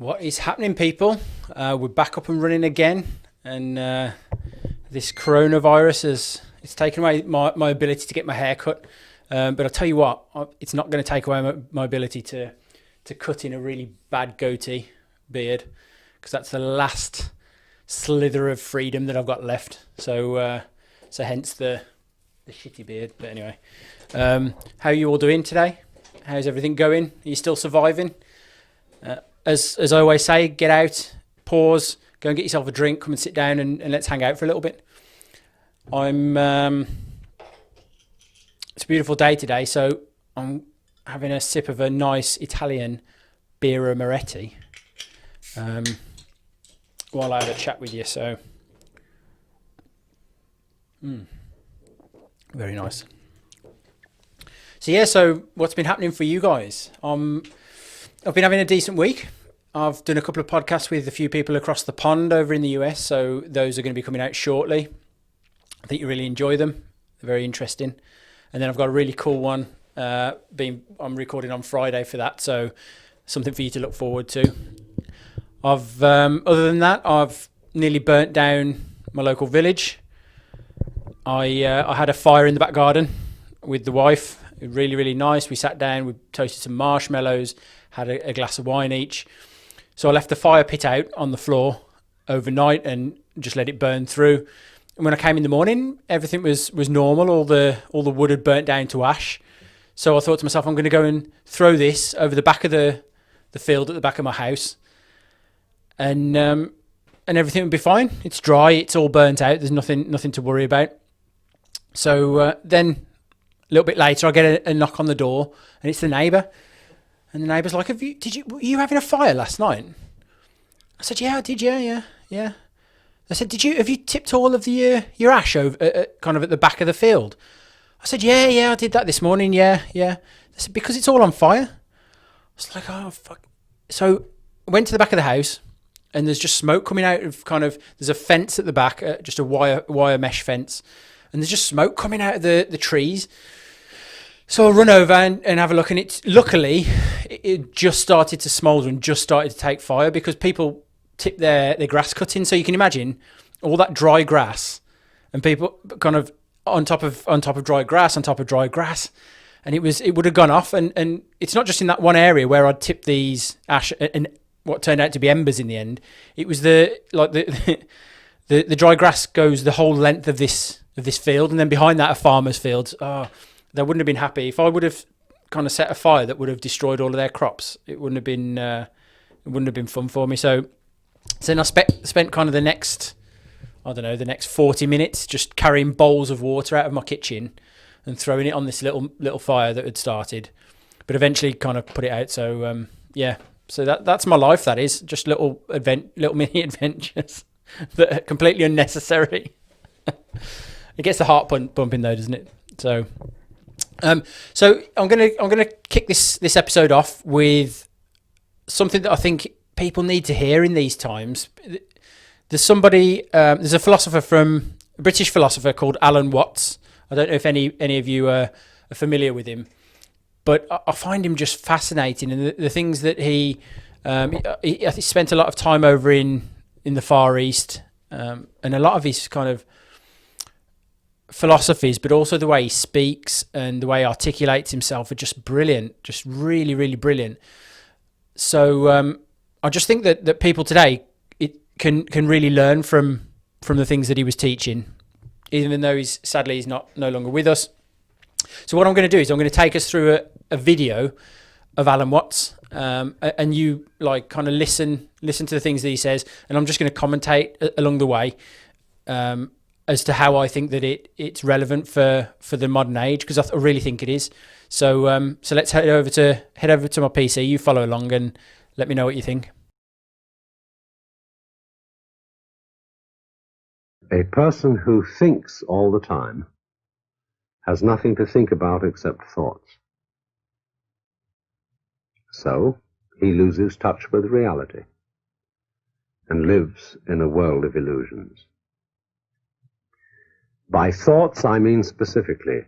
What is happening, people? We're back up and running again, and this coronavirus it's taken away my ability to get my hair cut. But I'll tell you what, it's not going to take away my ability to cut in a really bad goatee beard, because that's the last slither of freedom that I've got left. So hence the shitty beard. But anyway, how are you all doing today? How's everything going? Are you still surviving? As I always say, get out, pause, go and get yourself a drink, come and sit down and let's hang out for a little bit. It's a beautiful day today, so I'm having a sip of a nice Italian Birra Moretti while I have a chat with you. So, very nice. So what's been happening for you guys? I've been having a decent week. I've done a couple of podcasts with a few people across the pond over in the US, so those are going to be coming out shortly. I think you really enjoy them. They're very interesting. And then I've got a really cool one. I'm recording on Friday for that, so something for you to look forward to. Other than that, I've nearly burnt down my local village. I had a fire in the back garden with the wife. Really, really nice. We sat down, we toasted some marshmallows, had a glass of wine each. So I left the fire pit out on the floor overnight and just let it burn through. And when I came in the morning, everything was normal. All the wood had burnt down to ash. So I thought to myself, I'm going to go and throw this over the back of the field at the back of my house, and everything would be fine. It's dry. It's all burnt out. There's nothing to worry about. So then a little bit later, I get a knock on the door, and it's the neighbour. And the neighbour's like, were you having a fire last night? I said, yeah, I did, yeah. I said, have you tipped all of your ash over, kind of at the back of the field? I said, yeah, I did that this morning, yeah. I said, because it's all on fire. I was like, oh, fuck. So I went to the back of the house, and there's just smoke coming out of there's a fence at the back, just a wire mesh fence, and there's just smoke coming out of the trees. So I'll run over and have a look, and luckily it just started to smoulder and just started to take fire because people tip their grass cutting. So you can imagine all that dry grass and people kind of on top of dry grass, and it would have gone off. And it's not just in that one area where I'd tipped these ash and what turned out to be embers in the end. It was the dry grass goes the whole length of this field, and then behind that are farmers' fields. They wouldn't have been happy if I would have kind of set a fire that would have destroyed all of their crops. It wouldn't have been fun for me. So then I spent kind of the next 40 minutes just carrying bowls of water out of my kitchen and throwing it on this little fire that had started, but eventually kind of put it out. So so that's my life. That is just little mini adventures that are completely unnecessary. It gets the heart pumping though, doesn't it? So I'm gonna kick this episode off with something that I think people need to hear in these times. There's a British philosopher called Alan Watts. I don't know if any of you are familiar with him, but I find him just fascinating, and the things that he spent a lot of time over in the Far East, and a lot of his kind of philosophies, but also the way he speaks and the way he articulates himself are just brilliant, just really, really brilliant. So I just think that people today can really learn from the things that he was teaching, even though he's no longer with us. So what I'm going to do is I'm going to take us through a video of Alan Watts, and you kind of listen to the things that he says, and I'm just going to commentate along the way as to how I think that it's relevant for the modern age, because I really think it is. So let's head over to my PC. You follow along and let me know what you think. A person who thinks all the time has nothing to think about except thoughts. So he loses touch with reality and lives in a world of illusions. By thoughts, I mean specifically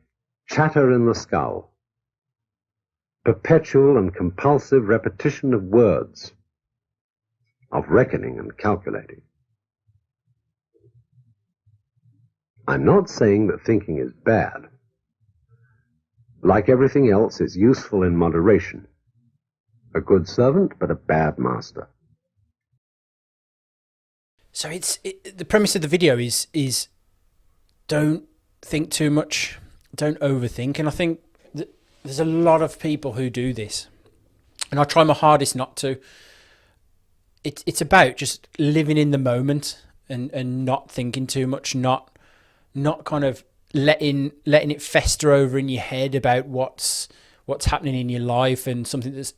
chatter in the skull, perpetual and compulsive repetition of words, of reckoning and calculating. I'm not saying that thinking is bad. Like everything else, it's useful in moderation. A good servant, but a bad master. So the premise of the video is don't think too much, don't overthink. And I think that there's a lot of people who do this, and I try my hardest not to. It's about just living in the moment and not thinking too much, not kind of letting it fester over in your head about what's happening in your life and something that's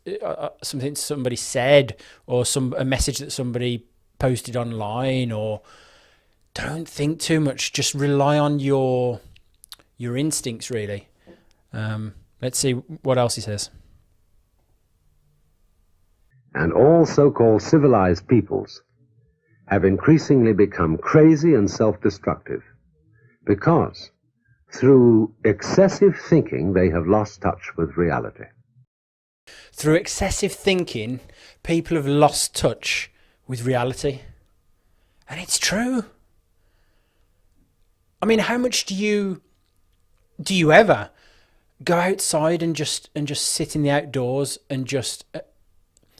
something somebody said or a message that somebody posted online. Or don't think too much, just rely on your instincts, really. Let's see what else he says. And all so-called civilized peoples have increasingly become crazy and self-destructive because through excessive thinking they have lost touch with reality. Through excessive thinking, people have lost touch with reality. And it's true. I mean, how much do you ever go outside and just sit in the outdoors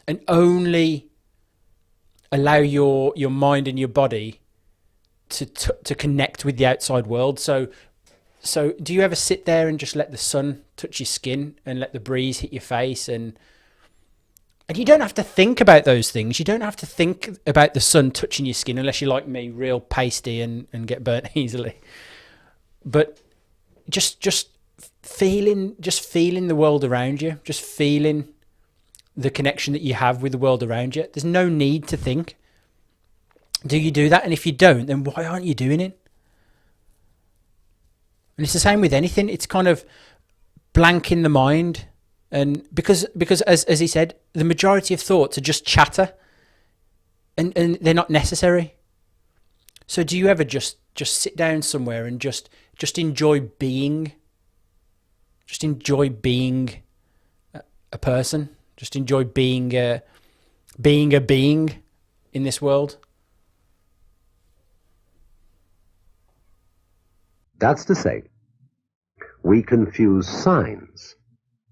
and only allow your mind and your body to connect with the outside world? So do you ever sit there and just let the sun touch your skin and let the breeze hit your face? And you don't have to think about those things. You don't have to think about the sun touching your skin unless you're like me, real pasty and get burnt easily. But just feeling the world around you, just feeling the connection that you have with the world around you. There's no need to think. Do you do that? And if you don't, then why aren't you doing it? And it's the same with anything. It's kind of blanking the mind. And because as he said, the majority of thoughts are just chatter and they're not necessary. So do you ever just sit down somewhere and just enjoy being? Just enjoy being a person. Just enjoy being a being in this world. That's to say, we confuse signs,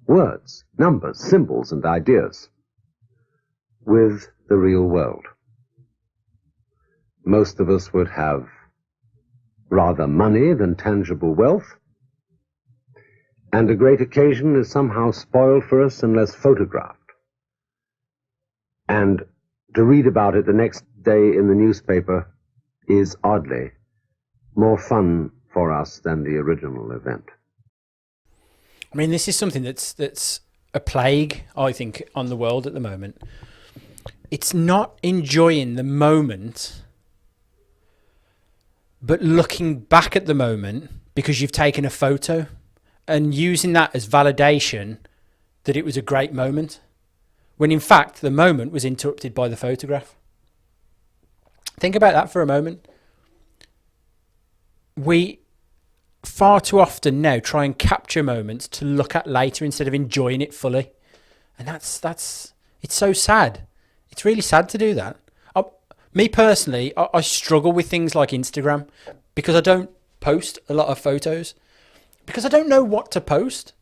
words, numbers, symbols, and ideas with the real world. Most of us would have rather money than tangible wealth, and a great occasion is somehow spoiled for us unless photographed. And to read about it the next day in the newspaper is oddly more fun for us than the original event. I mean, this is something that's a plague, I think, on the world at the moment. It's not enjoying the moment, but looking back at the moment because you've taken a photo and using that as validation that it was a great moment, when in fact the moment was interrupted by the photograph. Think about that for a moment. We far too often now try and capture moments to look at later instead of enjoying it fully. And it's so sad. It's really sad to do that. Me personally, I struggle with things like Instagram because I don't post a lot of photos because I don't know what to post.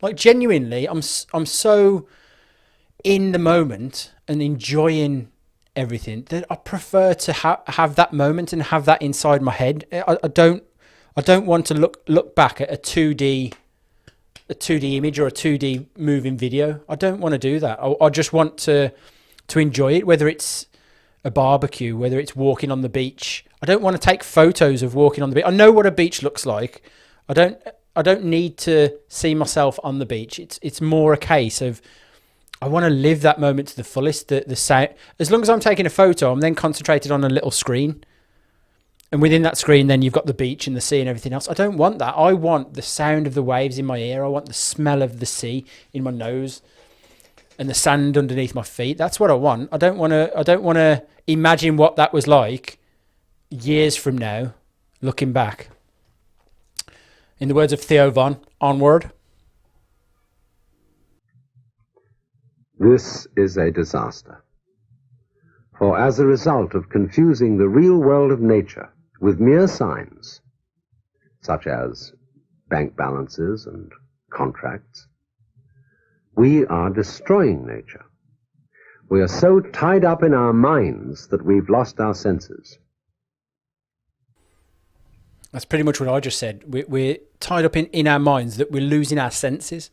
Like, genuinely, I'm so in the moment and enjoying everything that I prefer to have that moment and have that inside my head. I don't want to look back at a 2D image or a 2D moving video. I don't want to do that. I just want to enjoy it, whether it's a barbecue, whether it's walking on the beach. I don't want to take photos of walking on the beach. I know what a beach looks like. I don't need to see myself on the beach. It's more a case of I want to live that moment to the fullest. The sound, as long as I'm taking a photo, I'm then concentrated on a little screen. And within that screen, then you've got the beach and the sea and everything else. I don't want that. I want the sound of the waves in my ear. I want the smell of the sea in my nose and the sand underneath my feet. That's what I want. I don't want to imagine what that was like years from now, looking back. In the words of Theo Von, onward. This is a disaster. For as a result of confusing the real world of nature with mere signs, such as bank balances and contracts, we are destroying nature. We are so tied up in our minds that we've lost our senses. That's pretty much what I just said. We're tied up in our minds that we're losing our senses.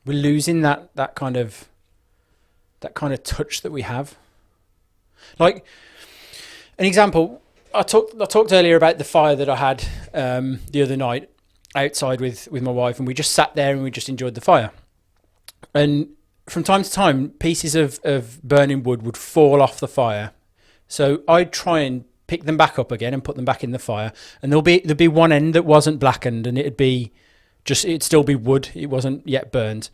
We're losing that kind of touch that we have. Like an example, I talked earlier about the fire that I had the other night outside with my wife, and we just sat there and we just enjoyed the fire. And from time to time, pieces of burning wood would fall off the fire. So I'd try and pick them back up again and put them back in the fire. And there'd be one end that wasn't blackened, and it'd still be wood. It wasn't yet burned.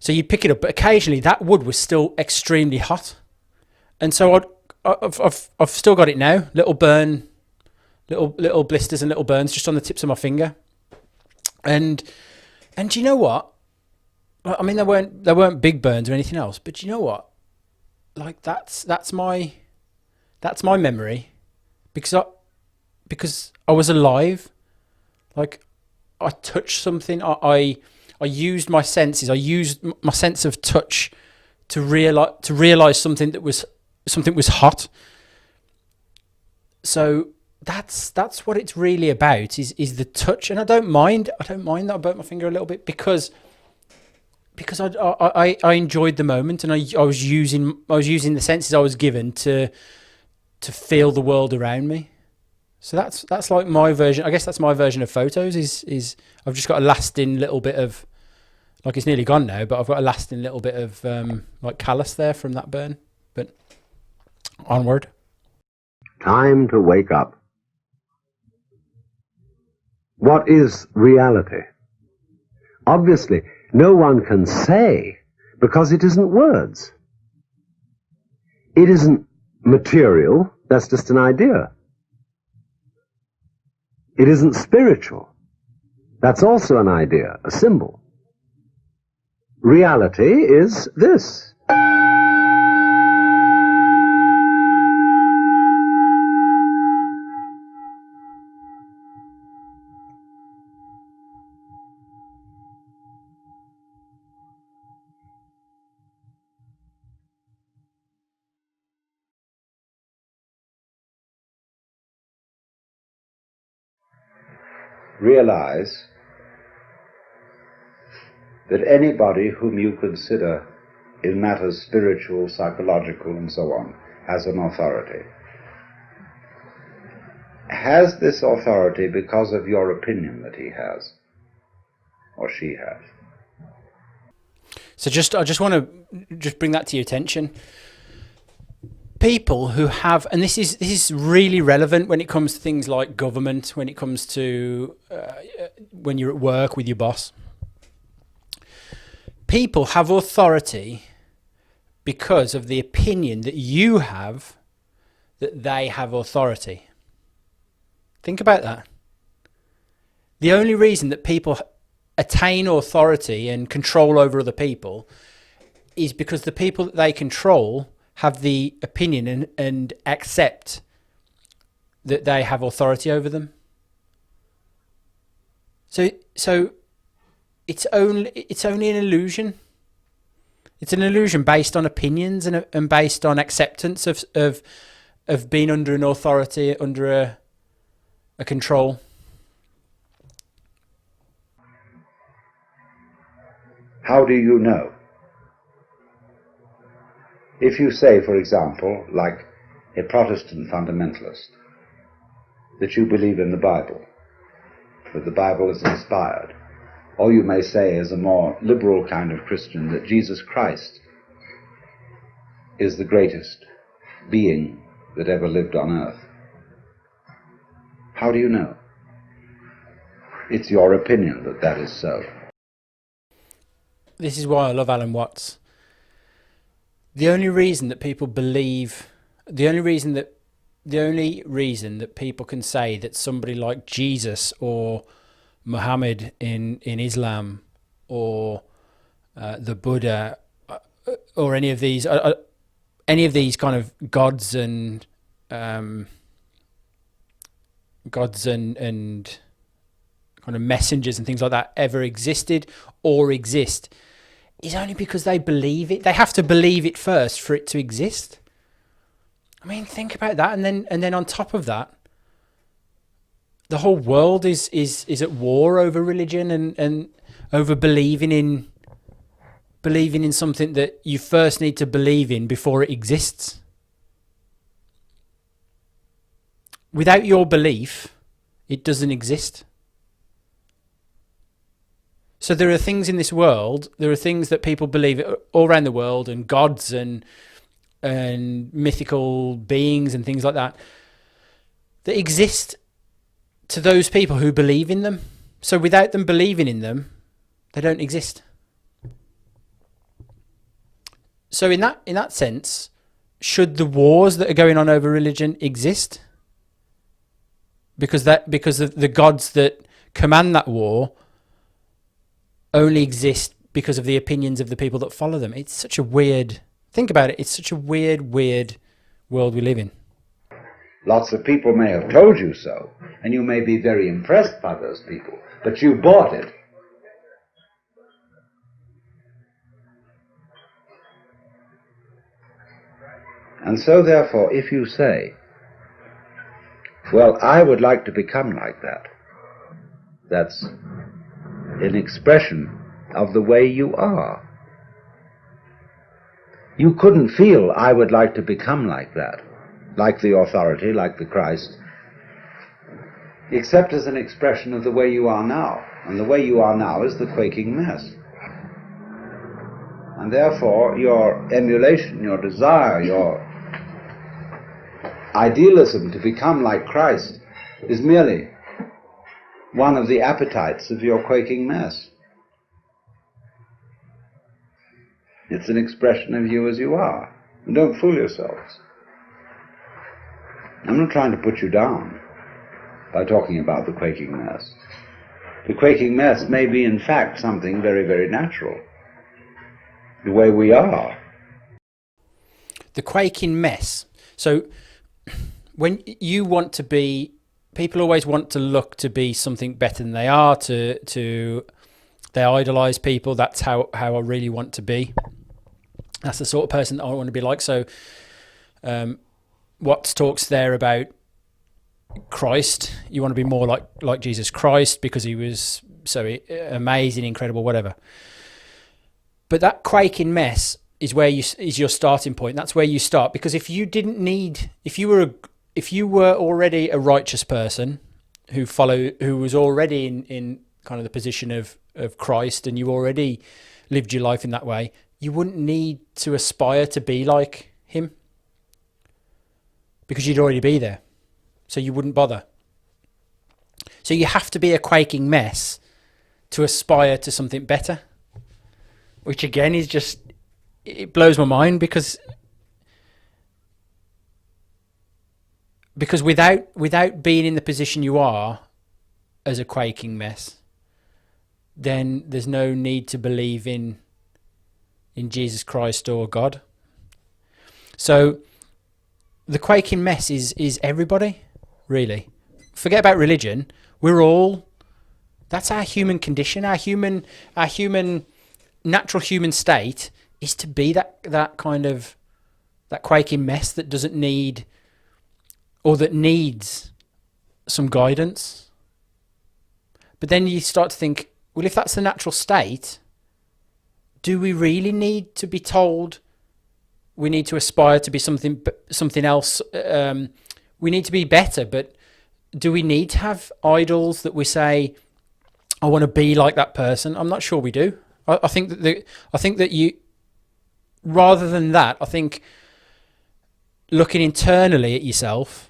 So you'd pick it up, but occasionally that wood was still extremely hot. And so I've still got it now. Little blisters and little burns just on the tips of my finger. And do you know what? I mean, there weren't big burns or anything else, but you know what? Like that's my memory, because I was alive. Like I touched something. I used my senses. I used my sense of touch to realize something was hot. So that's what it's really about is the touch. And I don't mind that I burnt my finger a little bit because I enjoyed the moment, and I was using the senses I was given to feel the world around me. So that's like my version. I guess that's my version of photos. Is I've just got a lasting little bit of, like, it's nearly gone now, but I've got a lasting little bit of like callus there from that burn. But onward. Time to wake up. What is reality? Obviously, no one can say, because it isn't words. It isn't material, that's just an idea. It isn't spiritual, that's also an idea, a symbol. Reality is this. Realize that anybody whom you consider in matters spiritual, psychological, and so on, as an authority, has this authority because of your opinion that he has, or she has. So I just want to bring that to your attention. People who have, and this is really relevant when it comes to things like government, when it comes to when you're at work with your boss. People have authority because of the opinion that you have that they have authority. Think about that. The only reason that people attain authority and control over other people is because the people that they control have the opinion and accept that they have authority over them. So it's only an illusion. It's an illusion based on opinions and based on acceptance of being under an authority, under a control. How do you know? If you say, for example, like a Protestant fundamentalist, that you believe in the Bible, that the Bible is inspired, or you may say, as a more liberal kind of Christian, that Jesus Christ is the greatest being that ever lived on earth. How do you know? It's your opinion that that is so. This is why I love Alan Watts. The only reason that people believe, the only reason that people can say that somebody like Jesus or Muhammad in Islam or the Buddha or any of these any of these kind of gods and kind of messengers and things like that ever existed or exist is only because they believe it. They have to believe it first for it to exist. I mean, think about that, and then on top of that, the whole world is at war over religion and over believing in something that you first need to believe in before it exists. Without your belief, it doesn't exist. So there are things in this world, there are things that people believe all around the world, and gods and mythical beings and things like that, that exist to those people who believe in them. So without them believing in them, they don't exist. So in that sense, should the wars that are going on over religion exist? Because of the gods that command that war only exist because of the opinions of the people that follow them. It's such a weird... Think about it. It's such a weird world we live in. Lots of people may have told you so, and you may be very impressed by those people, but you bought it. And so, therefore, if you say, well, I would like to become like that, that's an expression of the way you are. You couldn't feel, I would like to become like that, like the authority, like the Christ, except as an expression of the way you are now. And the way you are now is the quaking mess. And therefore, your emulation, your desire, your idealism to become like Christ is merely one of the appetites of your quaking mess. It's an expression of you as you are. And don't fool yourselves. I'm not trying to put you down by talking about the quaking mess. The quaking mess may be in fact something very, very natural. The way we are. The quaking mess. So when you want to be, people always want to look to be something better than they are, they idolize people. That's how I really want to be. That's the sort of person that I want to be like. So Watts talks there about Christ. You want to be more like Jesus Christ because he was so amazing, incredible, whatever. But that quaking mess is is your starting point. That's where you start, because if you were already a righteous person who was already in kind of the position of Christ, and you already lived your life in that way, you wouldn't need to aspire to be like him, because you'd already be there. So you wouldn't bother. So you have to be a quaking mess to aspire to something better, which again is just, it blows my mind, because without being in the position you are as a quaking mess, then there's no need to believe in Jesus Christ or God. So the quaking mess is everybody, really. Forget about religion. That's our human condition. Our natural human state is to be that kind of, that quaking mess that doesn't need, or that needs some guidance. But then you start to think, well, if that's the natural state, do we really need to be told we need to aspire to be something else? We need to be better, but do we need to have idols that we say, I want to be like that person? I'm not sure we do. I think that you, rather than that, I think looking internally at yourself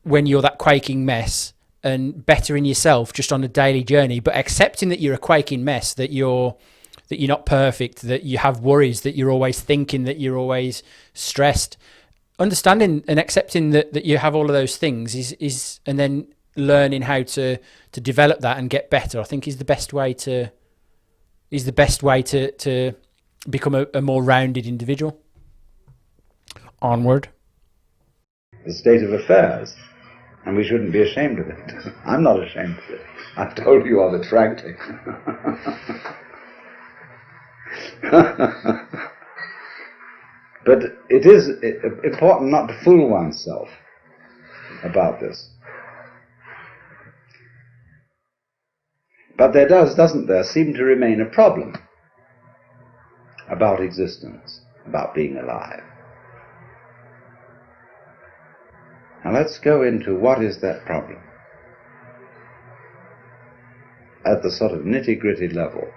when you're that quaking mess, and bettering yourself just on a daily journey, but accepting that you're a quaking mess, that you're not perfect, that you have worries, that you're always thinking, that you're always stressed. Understanding and accepting that you have all of those things is and then learning how to develop that and get better, I think is the best way to become a more rounded individual. Onward. The state of affairs. And we shouldn't be ashamed of it. I'm not ashamed of it. I've told you of it frankly. But it is important not to fool oneself about this. But there doesn't there, seem to remain a problem about existence, about being alive. Now let's go into what is that problem at the sort of nitty-gritty level.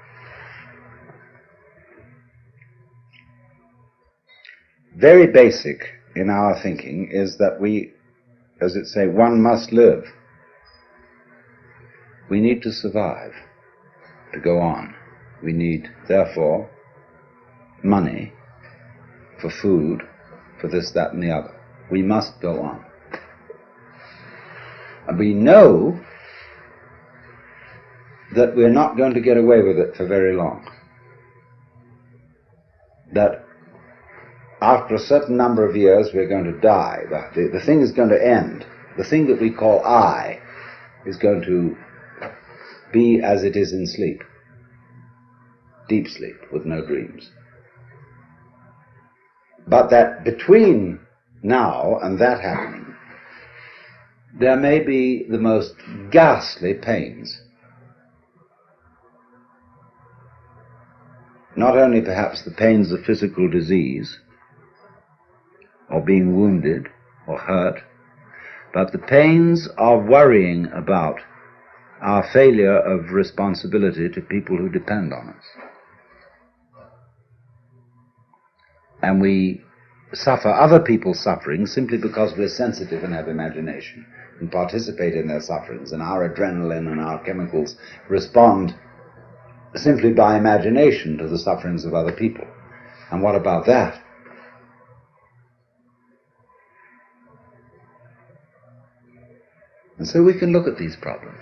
Very basic in our thinking is that we, as it say, one must live. We need to survive, to go on. We need, therefore, money for food, for this, that, and the other. We must go on. And we know that we're not going to get away with it for very long. That after a certain number of years we're going to die. The thing is going to end. The thing that we call I is going to be as it is in sleep. Deep sleep with no dreams. But that between now and that happening, there may be the most ghastly pains. Not only perhaps the pains of physical disease, or being wounded or hurt, but the pains of worrying about our failure of responsibility to people who depend on us. And we suffer other people's suffering simply because we're sensitive and have imagination and participate in their sufferings, and our adrenaline and our chemicals respond simply by imagination to the sufferings of other people. And what about that? And so we can look at these problems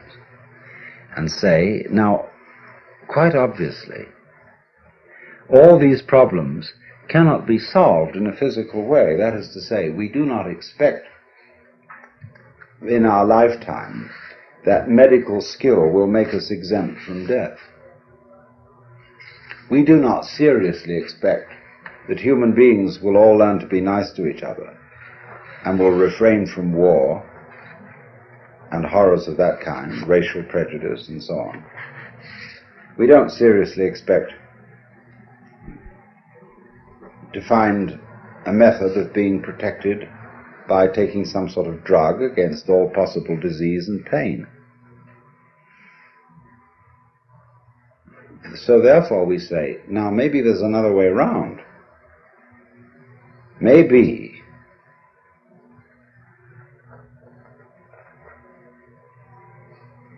and say, now, quite obviously, all these problems cannot be solved in a physical way. That is to say, we do not expect in our lifetime that medical skill will make us exempt from death. We do not seriously expect that human beings will all learn to be nice to each other and will refrain from war and horrors of that kind, racial prejudice and so on. We don't seriously expect to find a method of being protected by taking some sort of drug against all possible disease and pain. So therefore we say, now maybe there's another way around. Maybe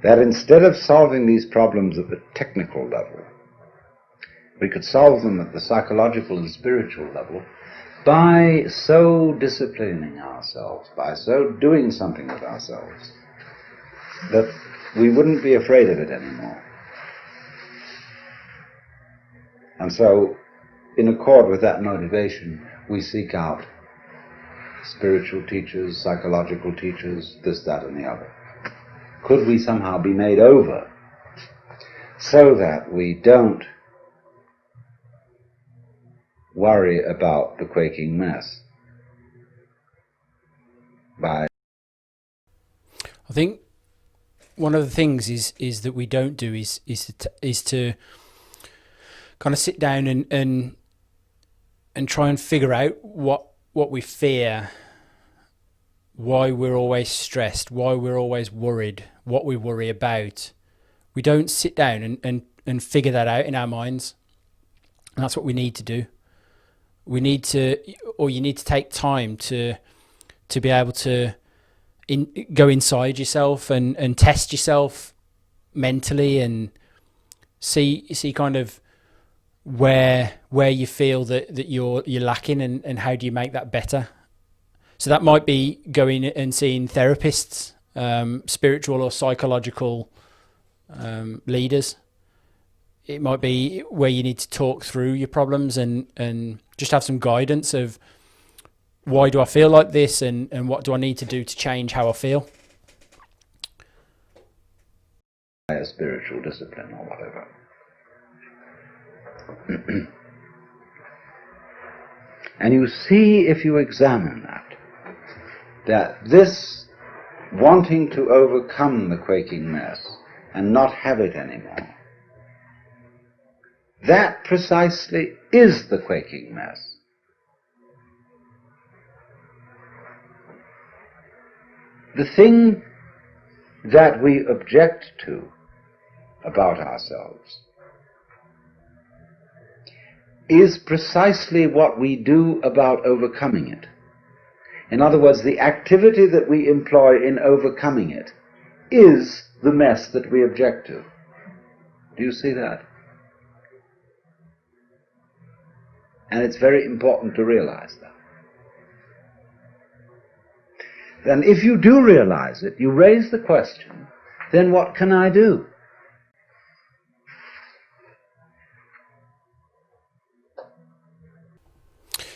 that instead of solving these problems at the technical level, we could solve them at the psychological and spiritual level by so disciplining ourselves, by so doing something with ourselves, that we wouldn't be afraid of it anymore. And so, in accord with that motivation, we seek out spiritual teachers, psychological teachers, this, that, and the other. Could we somehow be made over so that we don't worry about the quaking mess? I think one of the things is that we don't do is to kind of sit down and try and figure out what we fear, why we're always stressed, why we're always worried, what we worry about. We don't sit down and figure that out in our minds. And that's what we need to do. You need to take time to be able to go inside yourself and test yourself mentally and see kind of where you feel that you're lacking and how do you make that better. So that might be going and seeing therapists, spiritual or psychological leaders. It might be where you need to talk through your problems and just have some guidance of why do I feel like this, and what do I need to do to change how I feel. A spiritual discipline or whatever. And you see, if you examine that this wanting to overcome the quaking mess and not have it anymore, that precisely is the quaking mess. The thing that we object to about ourselves is precisely what we do about overcoming it. In other words, the activity that we employ in overcoming it is the mess that we object to. Do you see that? And it's very important to realize that. Then if you do realize it, you raise the question, then what can I do?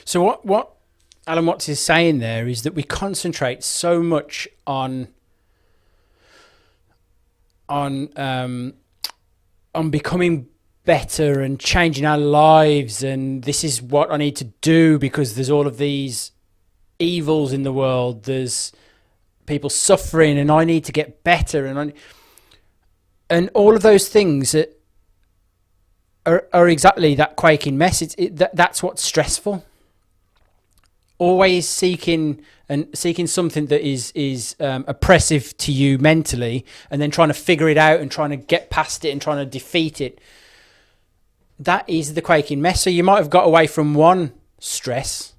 So what Alan Watts is saying there is that we concentrate so much on becoming better and changing our lives, and this is what I need to do because there's all of these evils in the world, there's people suffering, and I need to get better, and all of those things that are exactly that quaking mess. That's what's stressful. Always seeking something that is oppressive to you mentally, and then trying to figure it out and trying to get past it and trying to defeat it. That is the quaking mess. So you might have got away from one stress,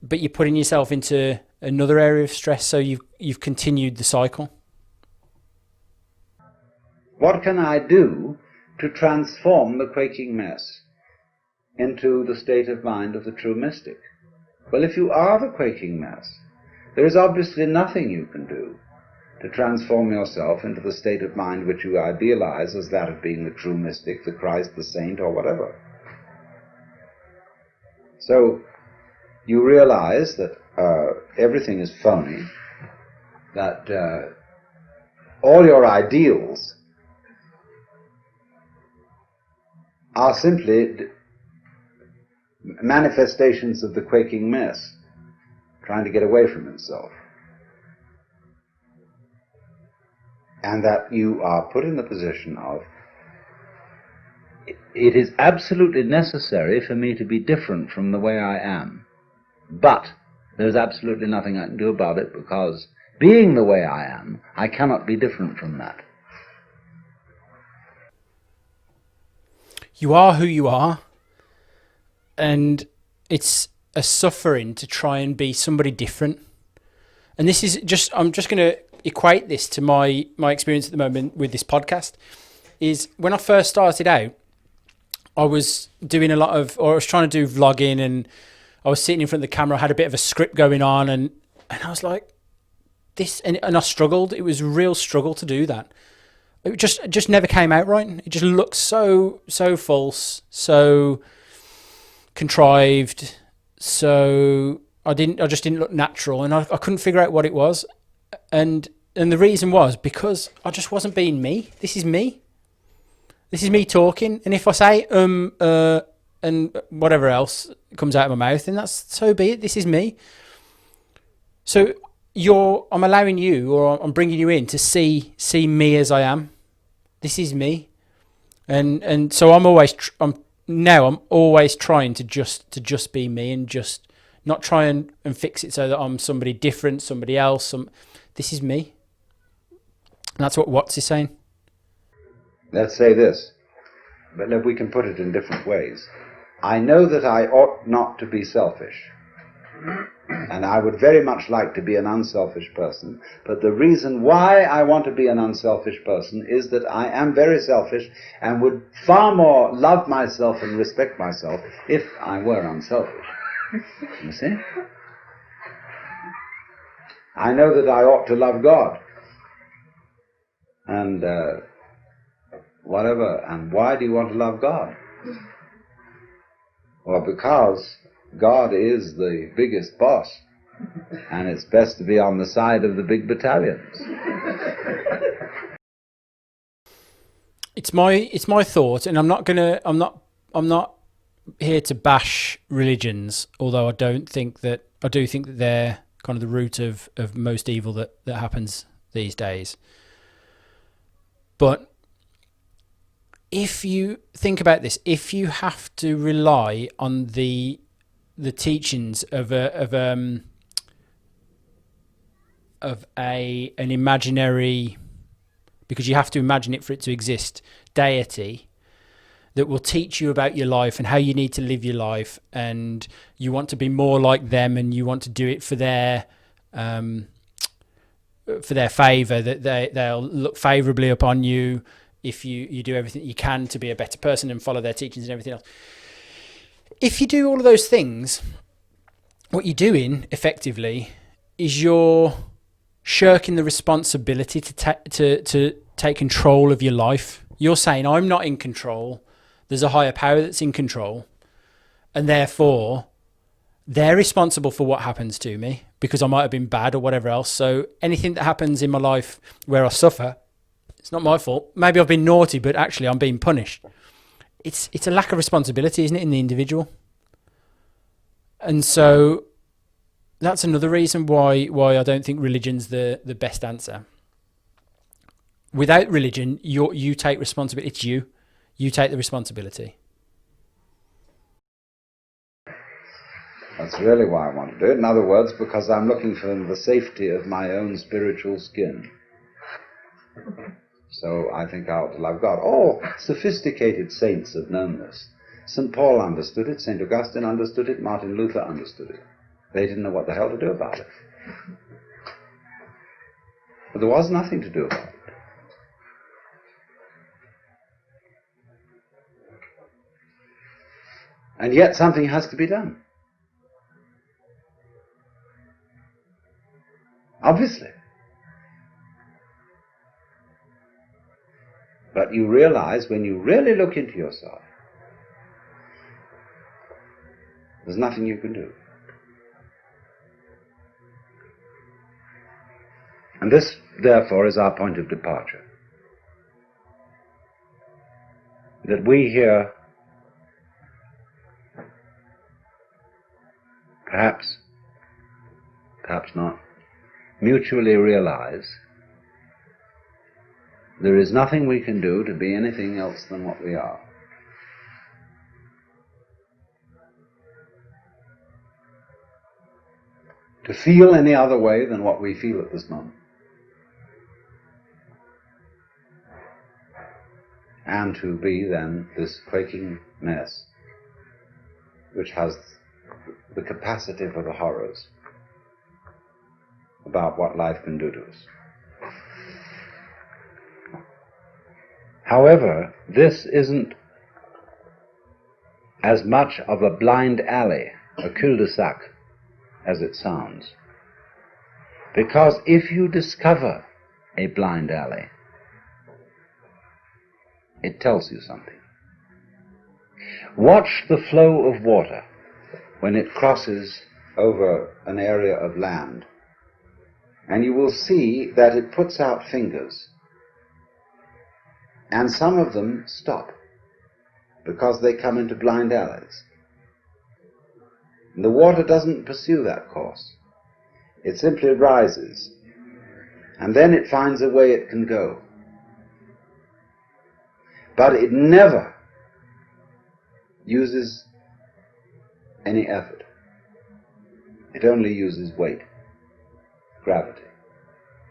but you're putting yourself into another area of stress. So you've continued the cycle. What can I do to transform the quaking mess into the state of mind of the true mystic? Well, if you are the quaking mass, there is obviously nothing you can do to transform yourself into the state of mind which you idealize as that of being the true mystic, the Christ, the saint, or whatever. So you realize that everything is phony, that all your ideals are simply manifestations of the quaking mess trying to get away from himself, and that you are put in the position of, it is absolutely necessary for me to be different from the way I am, but there's absolutely nothing I can do about it, because being the way I am, I cannot be different from that. You are who you are, and it's a suffering to try and be somebody different. And this is just, I'm just going to equate this to my experience at the moment with this podcast. Is when I first started out, I was doing I was trying to do vlogging, and I was sitting in front of the camera, I had a bit of a script going on, and I was like, this, and I struggled. It was a real struggle to do that. It just never came out right. It just looked so false, so contrived, so I just didn't look natural, and I couldn't figure out what it was, and the reason was because I just wasn't being me. This is me talking, and if I say and whatever else comes out of my mouth, then that's so be it. This is me. So I'm allowing you, or I'm bringing you in to see me as I am. This is me, and so I'm always trying to just be me, and just not try and fix it so that I'm somebody different, somebody else. This is me. And that's what Watts is saying. Let's say this, but we can put it in different ways. I know that I ought not to be selfish, and I would very much like to be an unselfish person, but the reason why I want to be an unselfish person is that I am very selfish and would far more love myself and respect myself if I were unselfish. You see? I know that I ought to love God, and whatever. And why do you want to love God? Well, because God is the biggest boss, and it's best to be on the side of the big battalions. It's my thought, and I'm not here to bash religions, although I do think that they're kind of the root of most evil that happens these days. But if you think about this, if you have to rely on the teachings of an imaginary, because you have to imagine it for it to exist, deity that will teach you about your life and how you need to live your life, and you want to be more like them, and you want to do it for their favour, that they'll look favourably upon you if you do everything you can to be a better person and follow their teachings and everything else. If you do all of those things, what you're doing effectively is you're shirking the responsibility to take control of your life. You're saying, I'm not in control. There's a higher power that's in control. And therefore, they're responsible for what happens to me because I might have been bad or whatever else. So anything that happens in my life where I suffer, it's not my fault. Maybe I've been naughty, but actually I'm being punished. It's a lack of responsibility, isn't it, in the individual? And so that's another reason why I don't think religion's the best answer. Without religion, you take responsibility. It's you take the responsibility. That's really why I want to do it. In other words, because I'm looking for the safety of my own spiritual skin. So I think I ought to love God. All sophisticated saints have known this. St. Paul understood it, St. Augustine understood it, Martin Luther understood it. They didn't know what the hell to do about it. But there was nothing to do about it. And yet something has to be done. Obviously. But you realize when you really look into yourself, there's nothing you can do. And this, therefore, is our point of departure. That we here, perhaps not, mutually realize there is nothing we can do to be anything else than what we are. To feel any other way than what we feel at this moment. And to be then this quaking mess which has the capacity for the horrors about what life can do to us. However, this isn't as much of a blind alley, a cul-de-sac, as it sounds. Because if you discover a blind alley, it tells you something. Watch the flow of water when it crosses over an area of land, and you will see that it puts out fingers, and some of them stop because they come into blind alleys. And the water doesn't pursue that course. It simply rises, and then it finds a way it can go. But it never uses any effort. It only uses weight, gravity.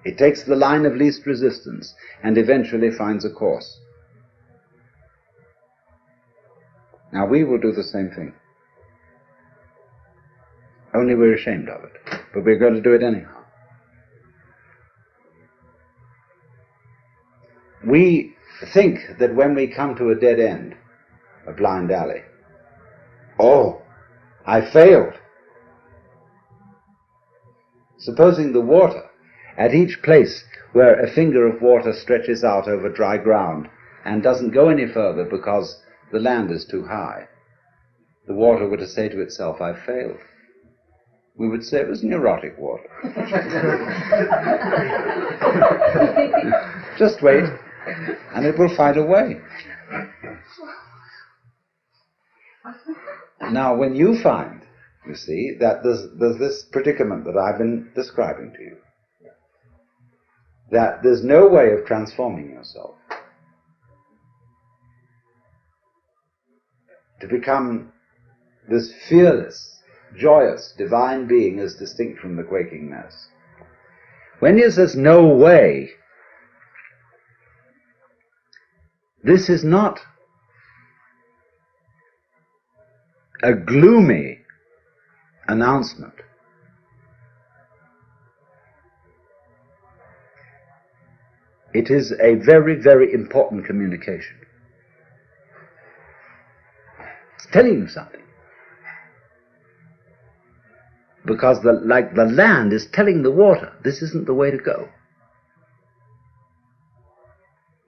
It takes the line of least resistance and eventually finds a course. Now we will do the same thing. Only we're ashamed of it. But we're going to do it anyhow. We think that when we come to a dead end, a blind alley, oh, I failed. Supposing the water, at each place where a finger of water stretches out over dry ground and doesn't go any further because the land is too high, the water were to say to itself, "I failed," we would say it was neurotic water. Just wait, and it will find a way. Now, when you find, you see, that there's this predicament that I've been describing to you, that there's no way of transforming yourself to become this fearless, joyous, divine being as distinct from the quaking mess. When he says no way, this is not a gloomy announcement. It is a very, very important communication. It's telling you something. Because the land is telling the water, this isn't the way to go.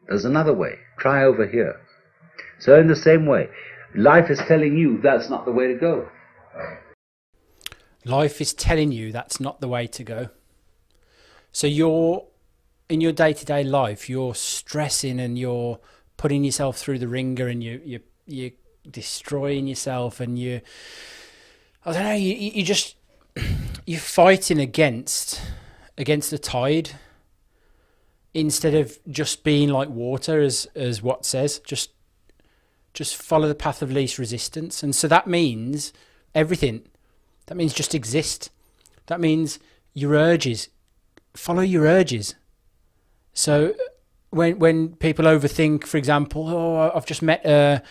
There's another way. Try over here. So in the same way, life is telling you that's not the way to go. Life is telling you that's not the way to go. So in your day-to-day life, you're stressing and you're putting yourself through the ringer, and you're destroying yourself, and you're fighting against the tide, instead of just being like water, as Watt says, just follow the path of least resistance. And so that means everything. That means just exist. That means your urges. Follow your urges. So when people overthink, for example, oh, I've just met a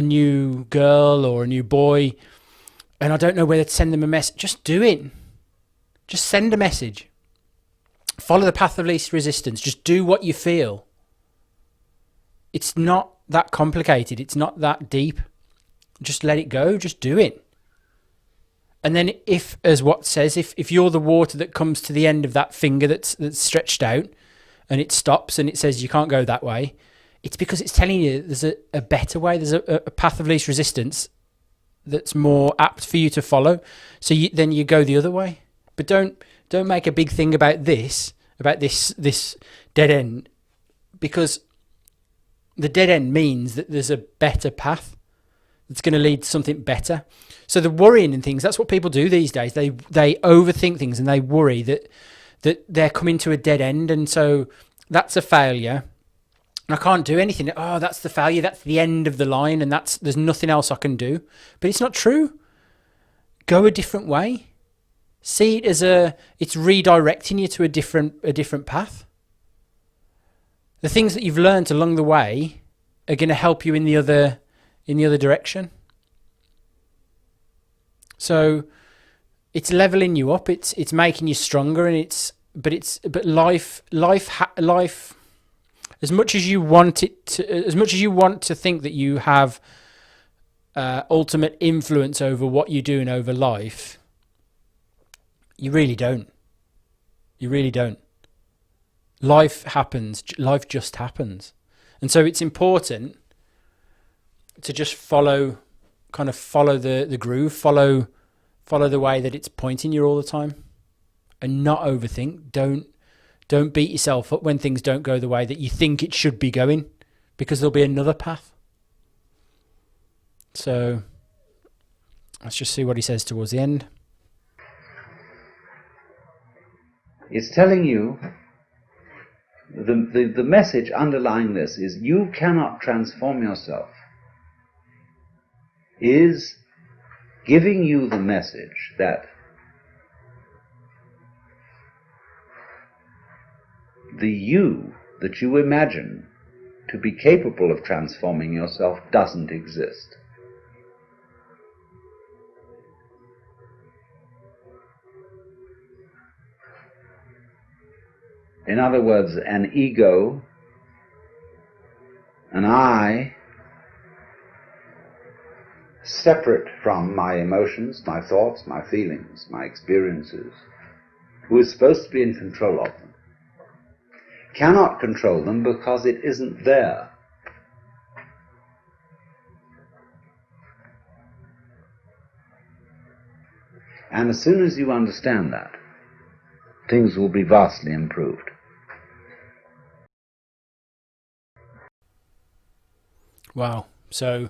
new girl or a new boy, and I don't know whether to send them a message, just do it. Just send a message. Follow the path of least resistance. Just do what you feel. It's not that complicated. It's not that deep. Just let it go. Just do it. And then if, as Watt says, if you're the water that comes to the end of that finger that's stretched out, and it stops and it says you can't go that way, it's because it's telling you there's a better way. There's a path of least resistance that's more apt for you to follow. So then you go the other way. But don't make a big thing about this dead end, because the dead end means that there's a better path that's going to lead to something better. So the worrying and things, that's what people do these days. They overthink things and they worry that they're coming to a dead end, and so that's a failure. And I can't do anything. Oh, that's the failure. That's the end of the line, and there's nothing else I can do. But it's not true. Go a different way. See it as it's redirecting you to a different path. The things that you've learned along the way are going to help you in the other direction. So it's leveling you up. It's making you stronger, and but life. As much as you want to think that you have ultimate influence over what you do and over life, you really don't. You really don't. Life happens. Life just happens. And so it's important to just follow the groove, follow the way that it's pointing you all the time, and not overthink. Don't beat yourself up when things don't go the way that you think it should be going, because there'll be another path. So let's just see what he says towards the end. It's telling you, the message underlying this is you cannot transform yourself, is giving you the message that the you that you imagine to be capable of transforming yourself doesn't exist. In other words, an ego, an I, separate from my emotions, my thoughts, my feelings, my experiences, who is supposed to be in control of them, cannot control them because it isn't there. And as soon as you understand that, things will be vastly improved. Wow. So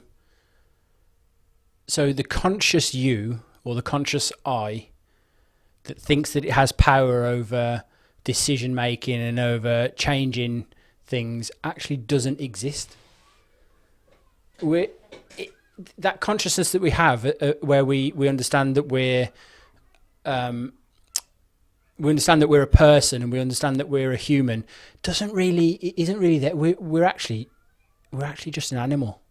the conscious you, or the conscious I, that thinks that it has power over decision making and over changing things, actually doesn't exist. That consciousness that we have, where we understand that we understand that we're a person and we understand that we're a human, isn't really there. We're actually just an animal.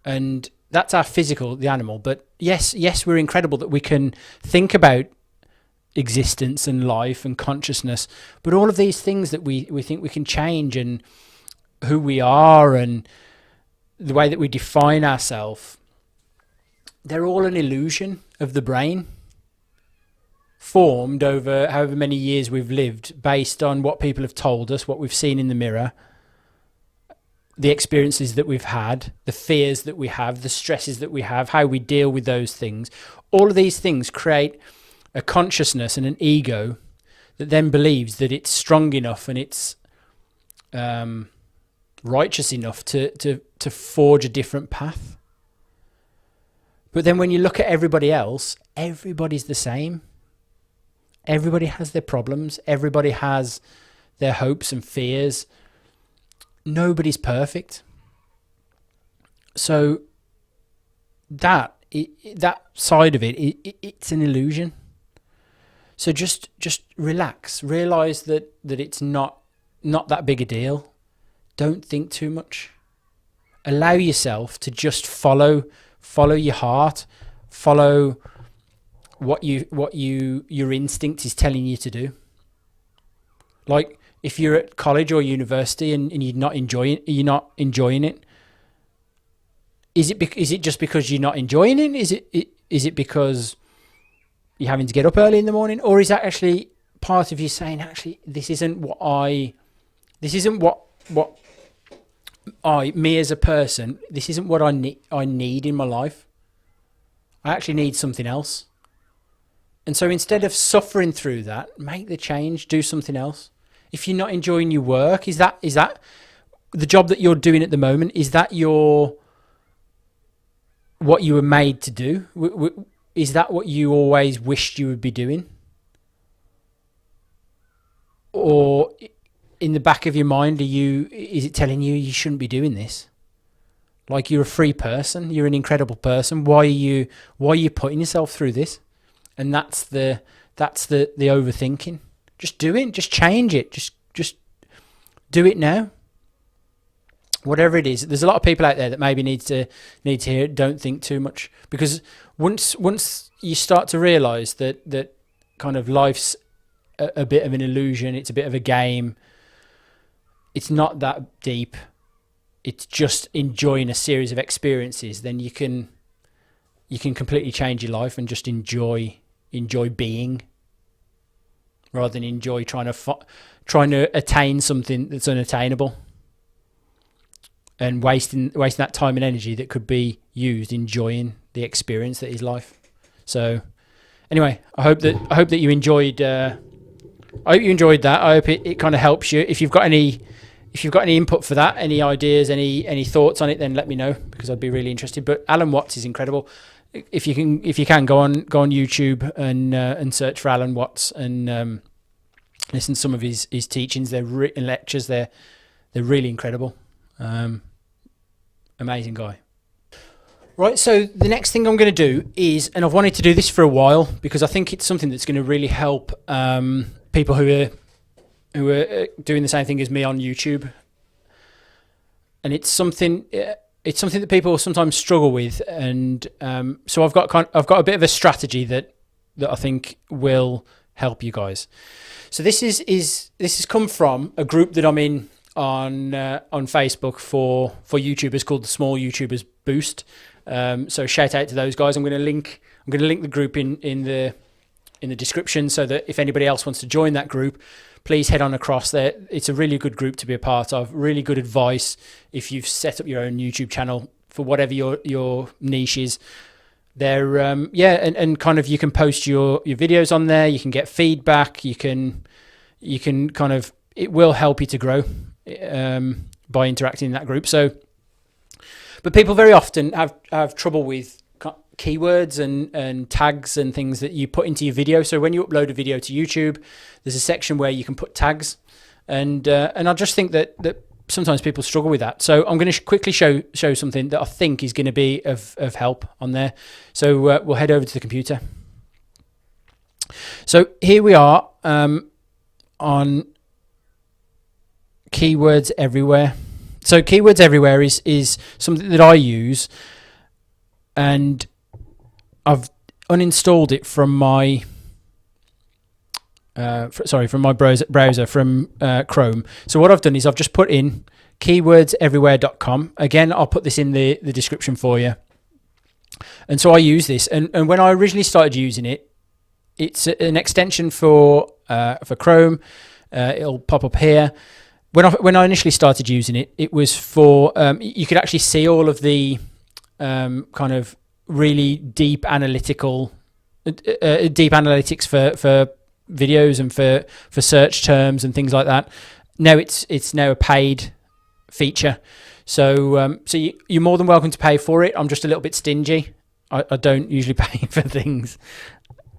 And that's our physical, the animal. But yes, we're incredible that we can think about existence and life and consciousness. But all of these things that we think we can change, and who we are and the way that we define ourselves, they're all an illusion of the brain, formed over however many years we've lived based on what people have told us, what we've seen in the mirror, the experiences that we've had, the fears that we have, the stresses that we have, how we deal with those things. All of these things create a consciousness and an ego that then believes that it's strong enough and it's righteous enough to forge a different path. But then when you look at everybody else, everybody's the same. Everybody has their problems. Everybody has their hopes and fears. Nobody's perfect. So that side of it's an illusion. So just relax. Realize that it's not that big a deal. Don't think too much. Allow yourself to just follow your heart, follow what your instinct is telling you to do. Like if you're at college or university and you're not enjoying it, is it just because you're not enjoying it? Is it because you're having to get up early in the morning, or is that actually part of you saying, actually, this isn't what me as a person, this isn't what I need in my life. I actually need something else. And so instead of suffering through that, make the change, do something else. If you're not enjoying your work, is that the job that you're doing at the moment? Is that what you were made to do? Is that what you always wished you would be doing? Or in the back of your mind, is it telling you shouldn't be doing this? Like, you're a free person, you're an incredible person. Why are you putting yourself through this? And that's the overthinking. Just do it. Just change it. Just do it now. Whatever it is, there's a lot of people out there that maybe need to hear it. Don't think too much, because once you start to realise that kind of life's a bit of an illusion, it's a bit of a game. It's not that deep. It's just enjoying a series of experiences. Then you can completely change your life and just enjoy being, rather than enjoy trying to attain something that's unattainable, and wasting that time and energy that could be used enjoying the experience that is life. So anyway, I hope that you enjoyed. I hope you enjoyed that. I hope it kind of helps you. If you've got any input for that, any ideas, any thoughts on it, then let me know, because I'd be really interested. But Alan Watts is incredible. If you can go on YouTube and search for Alan Watts and listen to some of his teachings. They're written lectures. They're really incredible. Amazing guy. Right, so the next thing I'm going to do is, and I've wanted to do this for a while because I think it's something that's going to really help people who are doing the same thing as me on YouTube, and it's something that people sometimes struggle with, and so I've got a bit of a strategy that I think will help you guys. So this has come from a group that I'm in on Facebook for YouTubers called the Small YouTubers Boost. So shout out to those guys. I'm going to link the group in the description, so that if anybody else wants to join that group, please head on across there. It's a really good group to be a part of. Really good advice if you've set up your own YouTube channel for whatever your niche is. they're and kind of you can post your videos on there. You can get feedback. You can kind of, it will help you to grow by interacting in that group. So, but people very often have trouble with keywords and tags and things that you put into your video. So when you upload a video to YouTube, there's a section where you can put tags, and I just think that sometimes people struggle with that. So I'm going to quickly show something that I think is going to be of help on there. So we'll head over to the computer. So here we are on Keywords Everywhere. So Keywords Everywhere is something that I use, and I've uninstalled it from my from my browser from Chrome. So what I've done is I've just put in keywordseverywhere.com. Again, I'll put this in the description for you. And so I use this, and when I originally started using it, it's an extension for Chrome. It'll pop up here. When I initially started using it, it was for you could actually see all of the kind of really deep analytics for videos and for search terms and things like that. Now it's now a paid feature, so you're more than welcome to pay for it. I'm just a little bit stingy. I don't usually pay for things,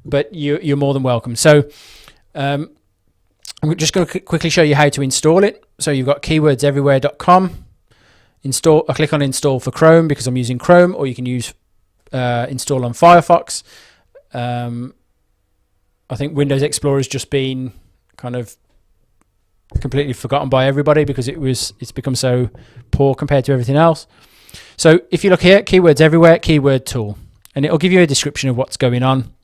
but you're more than welcome. So I'm just going to quickly show you how to install it. So you've got keywordseverywhere.com. Install. I click on install for Chrome because I'm using Chrome, or you can use install on Firefox. I think Windows Explorer has just been kind of completely forgotten by everybody because it's become so poor compared to everything else. So if you look here, Keywords Everywhere, keyword tool, and it'll give you a description of what's going on.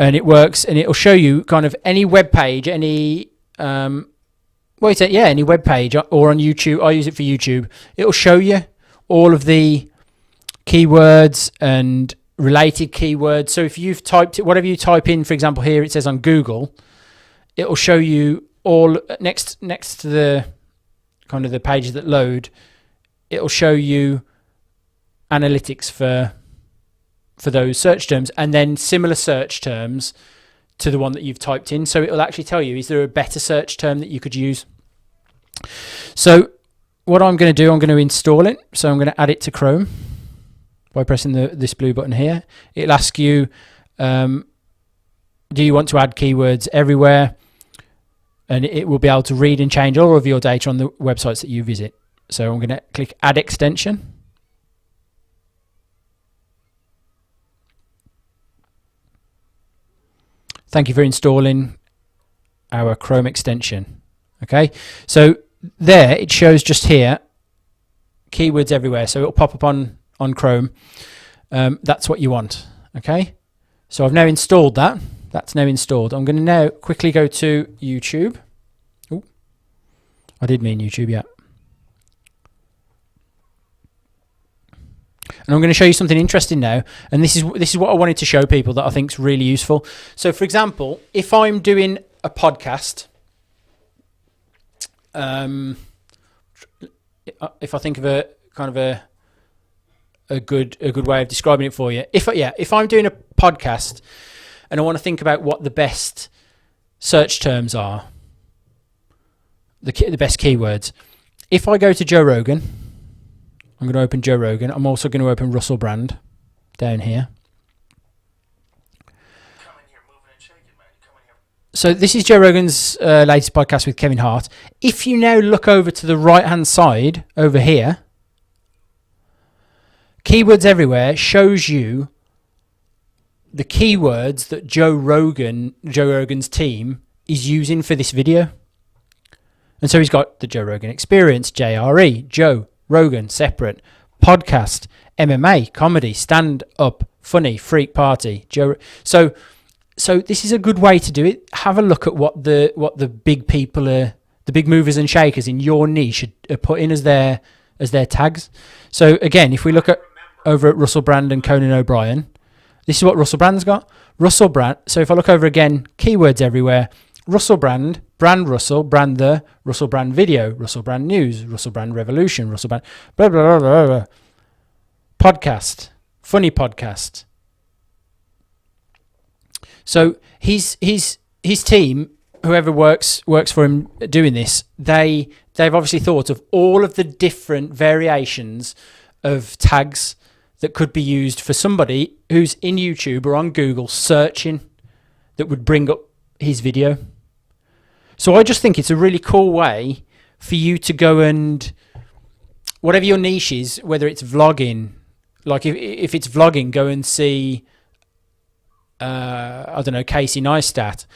And it works, and it'll show you kind of any web page, any any web page, or on YouTube. I use it for YouTube. It'll show you all of the keywords and related keywords. So if you've typed it, whatever you type in, for example, here it says on Google, it'll show you all next to the kind of the pages that load. It'll show you analytics for those search terms, and then similar search terms to the one that you've typed in. So it'll actually tell you, is there a better search term that you could use? So what I'm going to do, I'm going to install it. So I'm going to add it to Chrome by pressing this blue button here. It'll ask you, do you want to add keywords everywhere? And it will be able to read and change all of your data on the websites that you visit. So I'm going to click add extension. Thank you for installing our Chrome extension. Okay, so there it shows just here, keywords everywhere. So it'll pop up on Chrome. That's what you want. Okay, so I've now installed that. That's now installed. I'm going to now quickly go to YouTube. Oh, I did mean YouTube, yeah. And I'm going to show you something interesting now, and this is what I wanted to show people that I think is really useful. So, for example, if I'm doing a podcast, if I think of a kind of a good way of describing it for you, if I'm doing a podcast and I want to think about what the best search terms are, the best keywords, if I go to Joe Rogan. I'm going to open Joe Rogan. I'm also going to open Russell Brand down here. Come in here, moving and shaking, man. Come in here. So this is Joe Rogan's latest podcast with Kevin Hart. If you now look over to the right-hand side over here, Keywords Everywhere shows you the keywords that Joe Rogan's team is using for this video. And so he's got the Joe Rogan Experience, JRE, Joe Rogan, separate, podcast, MMA, comedy, stand-up, funny, freak party. So this is a good way to do it. Have a look at what the big people are, the big movers and shakers in your niche are put in as their tags. So again, if we look at over at Russell Brand and Conan O'Brien, this is what Russell Brand's got. Russell Brand. So if I look over again, keywords everywhere. Russell Brand, Brand Russell, Brand the, Russell Brand Video, Russell Brand News, Russell Brand Revolution, Russell Brand blah, blah, blah, blah, blah. Podcast, funny podcast. So his team, whoever works for him doing this, they've obviously thought of all of the different variations of tags that could be used for somebody who's in YouTube or on Google searching that would bring up his video. So I just think it's a really cool way for you to go and, whatever your niche is, whether it's vlogging, like if it's vlogging, go and see, I don't know, Casey Neistat,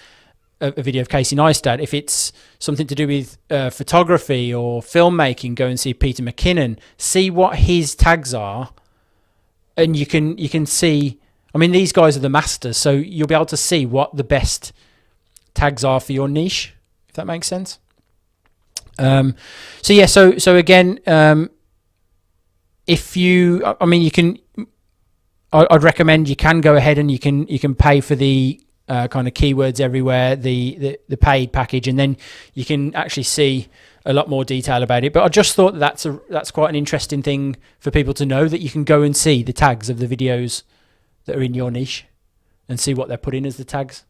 a video of Casey Neistat. If it's something to do with photography or filmmaking, go and see Peter McKinnon. See what his tags are, and you can see. I mean, these guys are the masters, so you'll be able to see what the best tags are for your niche, if that makes sense. So again, if you, I mean, you can. I'd recommend you can go ahead and you can pay for the kind of keywords everywhere, the paid package, and then you can actually see a lot more detail about it. But I just thought that's quite an interesting thing for people to know, that you can go and see the tags of the videos that are in your niche and see what they're putting as the tags.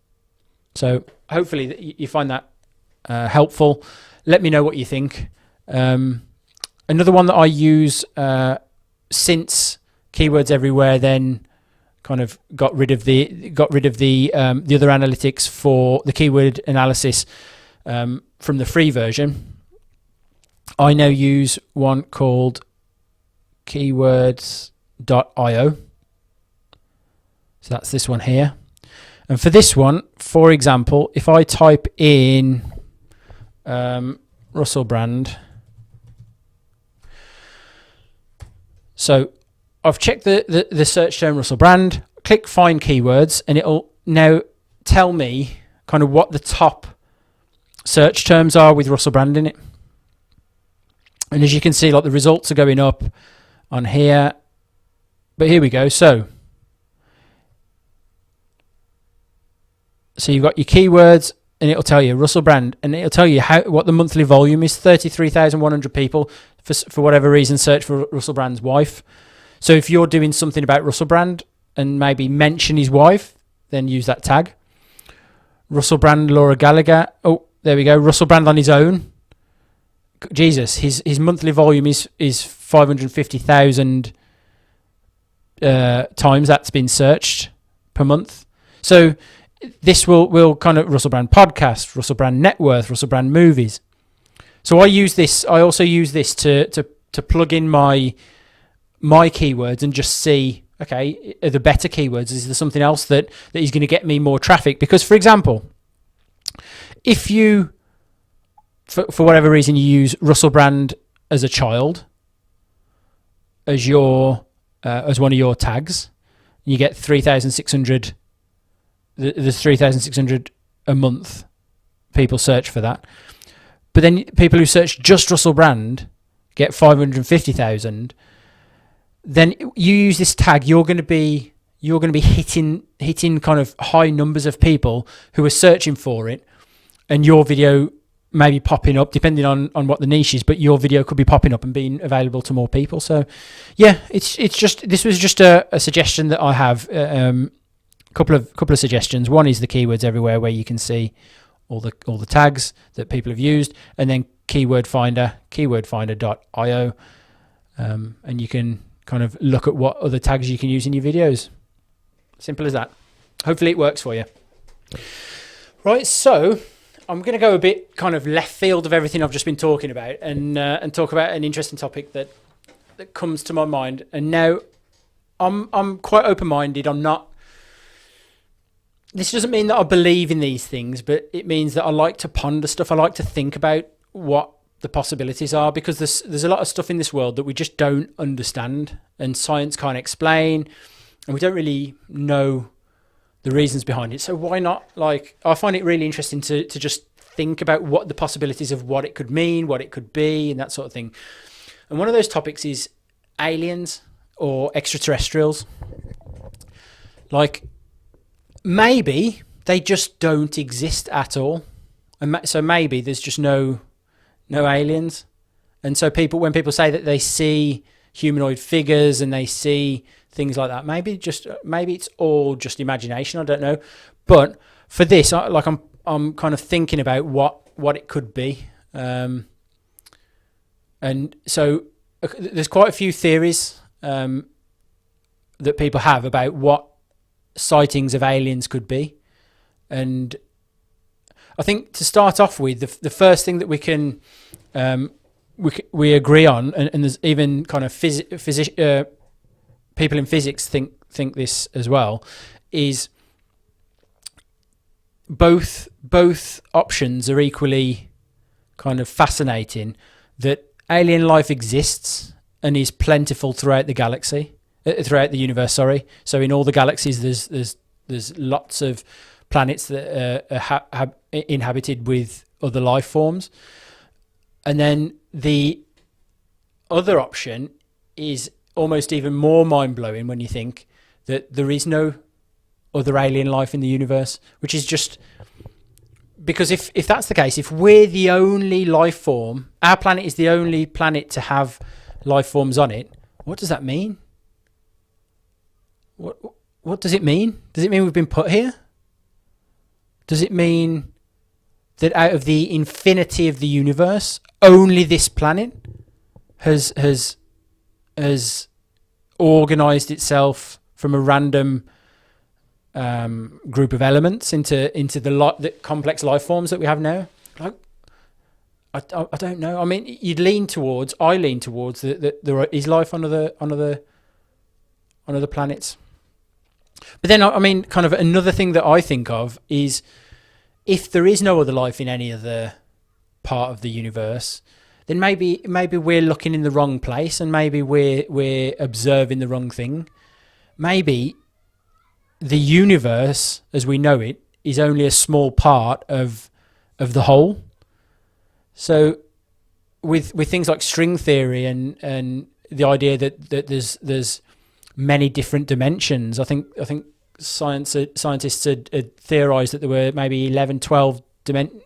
So hopefully you find that helpful. Let me know what you think. Another one that I use since Keywords Everywhere then kind of got rid of the other analytics for the keyword analysis from the free version. I now use one called keywords.io. So that's this one here. And for this one, for example, if I type in Russell Brand, so I've checked the search term Russell Brand, click find keywords, and it'll now tell me kind of what the top search terms are with Russell Brand in it. And as you can see, like the results are going up on here. But here we go. So you've got your keywords, and it'll tell you Russell Brand, and it'll tell you what the monthly volume is. 33,100 people, for whatever reason, search for Russell Brand's wife. So if you're doing something about Russell Brand and maybe mention his wife, then use that tag. Russell Brand, Laura Gallagher. Oh, there we go. Russell Brand on his own. Jesus, his monthly volume is 550,000 times that's been searched per month. So this will kind of Russell Brand podcast, Russell Brand net worth, Russell Brand movies. So I use this. I also use this to plug in my keywords and just see, okay, are the better keywords? Is there something else that is going to get me more traffic? Because, for example, if you, for whatever reason, you use Russell Brand as a child, as your as one of your tags, you get 3,600. There's 3,600 a month people search for that. But then people who search just Russell Brand get 550,000. Then you use this tag, you're going to be hitting kind of high numbers of people who are searching for it, and your video may be popping up depending on what the niche is, but your video could be popping up and being available to more people. So yeah, this was just a suggestion that I have. Couple of suggestions. One is the Keywords Everywhere, where you can see all the tags that people have used, and then Keyword Finder, keywordfinder.io, and you can kind of look at what other tags you can use in your videos. Simple as that. Hopefully it works for you. Right, so I'm going to go a bit kind of left field of everything I've just been talking about, and talk about an interesting topic that comes to my mind. And now I'm quite open-minded. I'm not. This doesn't mean that I believe in these things, but it means that I like to ponder stuff. I like to think about what the possibilities are, because there's a lot of stuff in this world that we just don't understand, and science can't explain, and we don't really know the reasons behind it. So why not? Like, I find it really interesting to just think about what the possibilities of what it could mean, what it could be, and that sort of thing. And one of those topics is aliens or extraterrestrials. Like, maybe they just don't exist at all, and so maybe there's just no aliens. And so when people say that they see humanoid figures and they see things like that. Maybe it's all just imagination. I don't know. But for this, I'm kind of thinking about what it could be. And so there's quite a few theories that people have about what sightings of aliens could be. And I think to start off with, the first thing that we can we agree on, and there's even kind of people in physics think this as well, is both options are equally kind of fascinating. That alien life exists and is plentiful throughout the galaxy, throughout the universe. Sorry. So in all the galaxies, there's lots of planets that are inhabited with other life forms. And then the other option is almost even more mind-blowing when you think that there is no other alien life in the universe, which is just because if that's the case, if we're the only life form, our planet is the only planet to have life forms on it, what does that mean? What does it mean? Does it mean we've been put here? Does it mean that out of the infinity of the universe, only this planet has organized itself from a random group of elements into the complex life forms that we have now? Like, I don't know. I mean, I lean towards that there is life on other planets. But then, I mean, kind of another thing that I think of is if there is no other life in any other part of the universe, then maybe we're looking in the wrong place, and maybe we're observing the wrong thing. Maybe the universe, as we know it, is only a small part of the whole. So, with things like string theory and the idea that there's many different dimensions, I think scientists had theorized that there were maybe 11, 12 dimensions.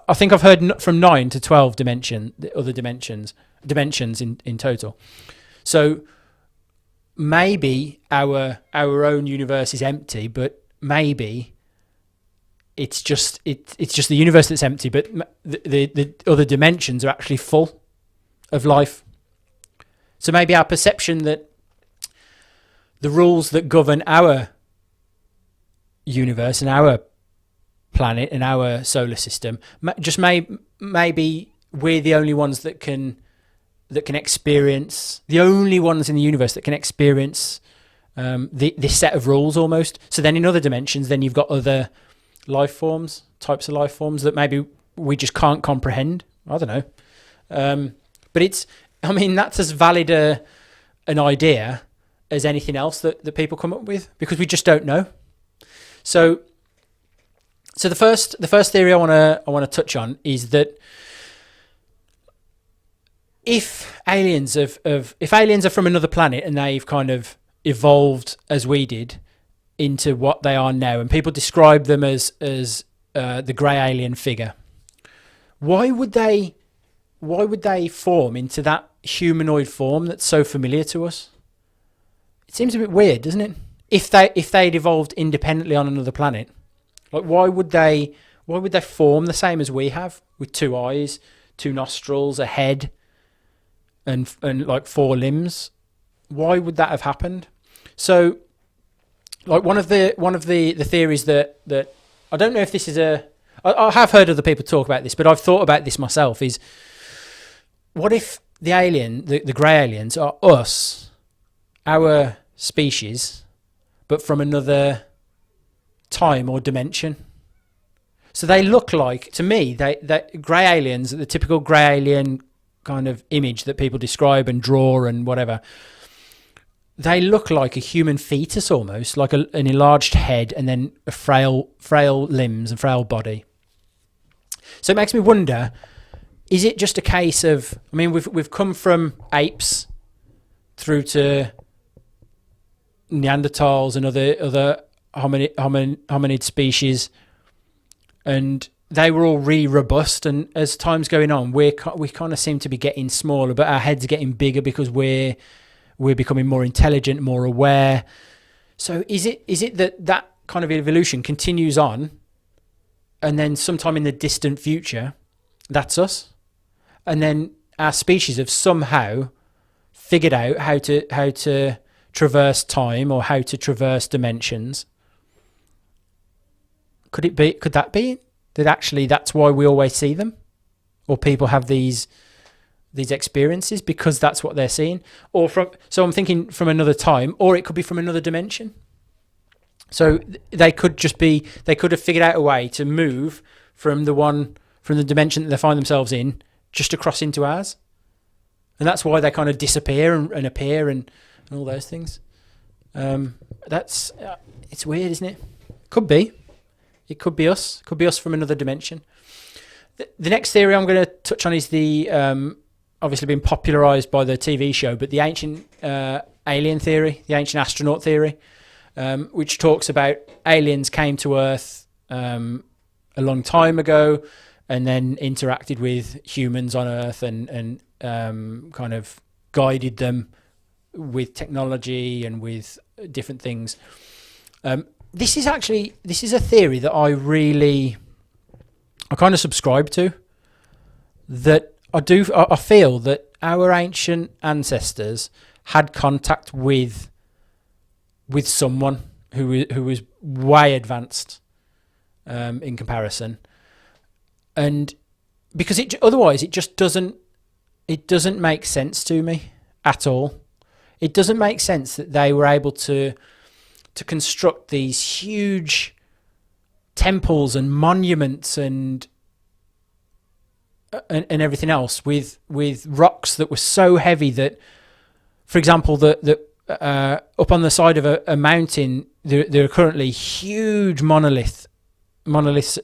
I think I've heard from 9 to 12 other dimensions in total. So maybe our own universe is empty, but maybe it's just the universe that's empty, but the other dimensions are actually full of life. So maybe our perception that the rules that govern our universe and our planet and our solar system maybe we're the only ones that can experience, the only ones in the universe that can experience this set of rules almost. So then in other dimensions, then you've got other life forms, types of life forms that maybe we just can't comprehend. I don't know. But that's as valid an idea as anything else that people come up with, because we just don't know. So the first theory I want to touch on is that if aliens are from another planet and they've kind of evolved as we did into what they are now, and people describe them as the grey alien figure, why would they form into that humanoid form that's so familiar to us? It seems a bit weird, doesn't it? If they'd evolved independently on another planet, like why would they form the same as we have, with 2 eyes, 2 nostrils, a head, and like 4 limbs? Why would that have happened? So, like one of the theories that I don't know if this is I have heard other people talk about this, but I've thought about this myself, is what if the grey aliens are us, our species, but from another time or dimension? So they look like, to me, they grey aliens, the typical grey alien kind of image that people describe and draw and whatever, they look like a human fetus almost, like an enlarged head and then a frail limbs and frail body. So it makes me wonder, is it just a case of, I mean, we've come from apes through to Neanderthals and other hominid species, and they were all really robust, and as time's going on, we kind of seem to be getting smaller, but our heads are getting bigger because we're we're becoming more intelligent, more aware. So is it that kind of evolution continues on, and then sometime in the distant future, that's us, and then our species have somehow figured out how to traverse time, or how to traverse dimensions? Could that be that actually that's why we always see them, or people have these experiences because that's what they're seeing? So I'm thinking from another time, or it could be from another dimension. So they could have figured out a way to move from the dimension that they find themselves in just across into ours, and that's why they kind of disappear and appear and all those things. It's weird, isn't it? Could be. It could be us. Could be us from another dimension. The next theory I'm going to touch on is the obviously been popularised by the TV show, but the ancient alien theory, the ancient astronaut theory, which talks about aliens came to Earth a long time ago, and then interacted with humans on Earth and kind of guided them with technology and with different things. This is a theory that I kind of subscribe to. That I feel that our ancient ancestors had contact with someone who was way advanced in comparison, and because otherwise it just doesn't make sense to me at all. It doesn't make sense that they were able to construct these huge temples and monuments and everything else with rocks that were so heavy that, for example, that up on the side of a mountain, there are currently huge monoliths,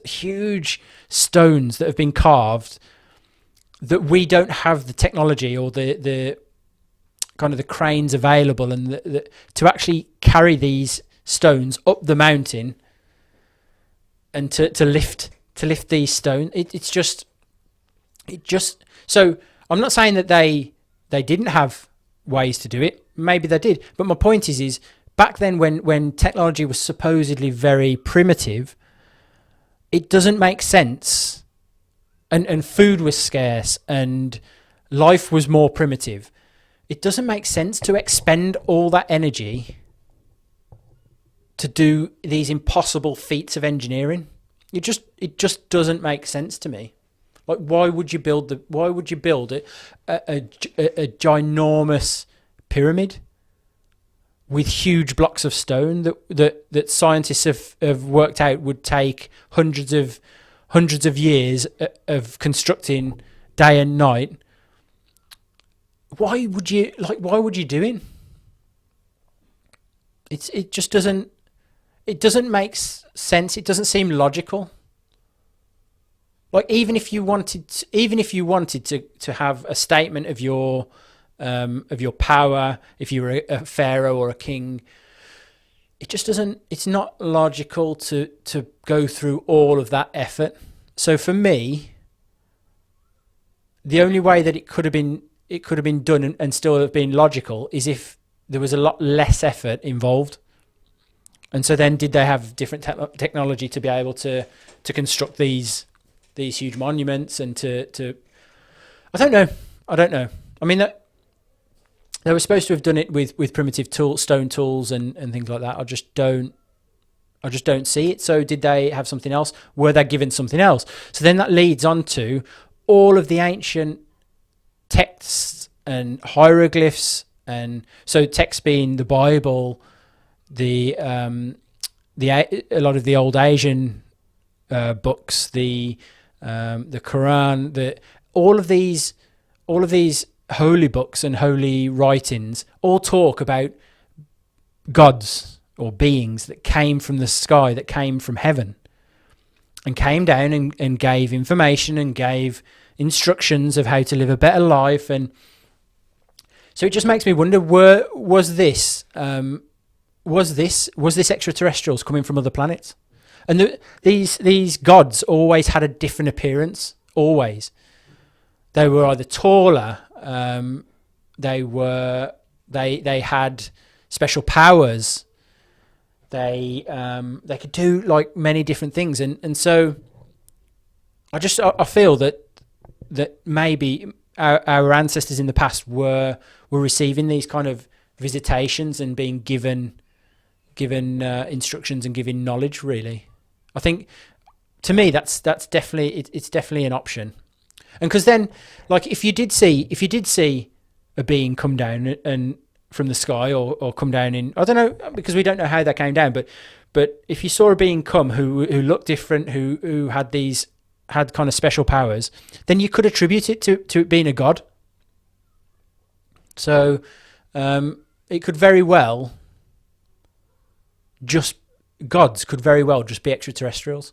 huge stones that have been carved, that we don't have the technology or the kind of the cranes available and to actually carry these stones up the mountain and to lift these stones. It just so I'm not saying that they didn't have ways to do it. Maybe they did, but my point is back then when technology was supposedly very primitive, it doesn't make sense, and food was scarce and life was more primitive. It doesn't make sense to expend all that energy to do these impossible feats of engineering. It just doesn't make sense to me. Like, why would you build a ginormous pyramid with huge blocks of stone that scientists have worked out would take hundreds of years of constructing day and night? Why would you do it? It just doesn't make sense. It doesn't seem logical. Like, even if you wanted to have a statement of your power, if you were a pharaoh or a king, it just doesn't. It's not logical to go through all of that effort. So for me, the only way that it could have been done and still have been logical is if there was a lot less effort involved. And so then, did they have different technology to be able to construct these huge monuments and to I don't know. I mean, they were supposed to have done it with primitive stone tools and things like that. I just don't see it. So did they have something else? Were they given something else? So then that leads on to all of the ancient texts and hieroglyphs, and so text being the Bible, a lot of the old Asian books, the Quran, all of these holy books and holy writings all talk about gods or beings that came from the sky, that came from heaven, and came down and gave information and gave instructions of how to live a better life. And so it just makes me wonder, was this extraterrestrials coming from other planets? And these gods always had a different appearance. Always, they were either taller, they were They had special powers. They could do like many different things, and so I feel that maybe our ancestors in the past were receiving these kind of visitations and being given instructions and given knowledge. Really, I think to me that's definitely it's definitely an option. And because then, like, if you did see a being come down and from the sky or come down in, I don't know, because we don't know how they came down, but if you saw a being come who looked different, who had kind of special powers, then you could attribute it to it being a god. So it could very well gods could very well just be extraterrestrials.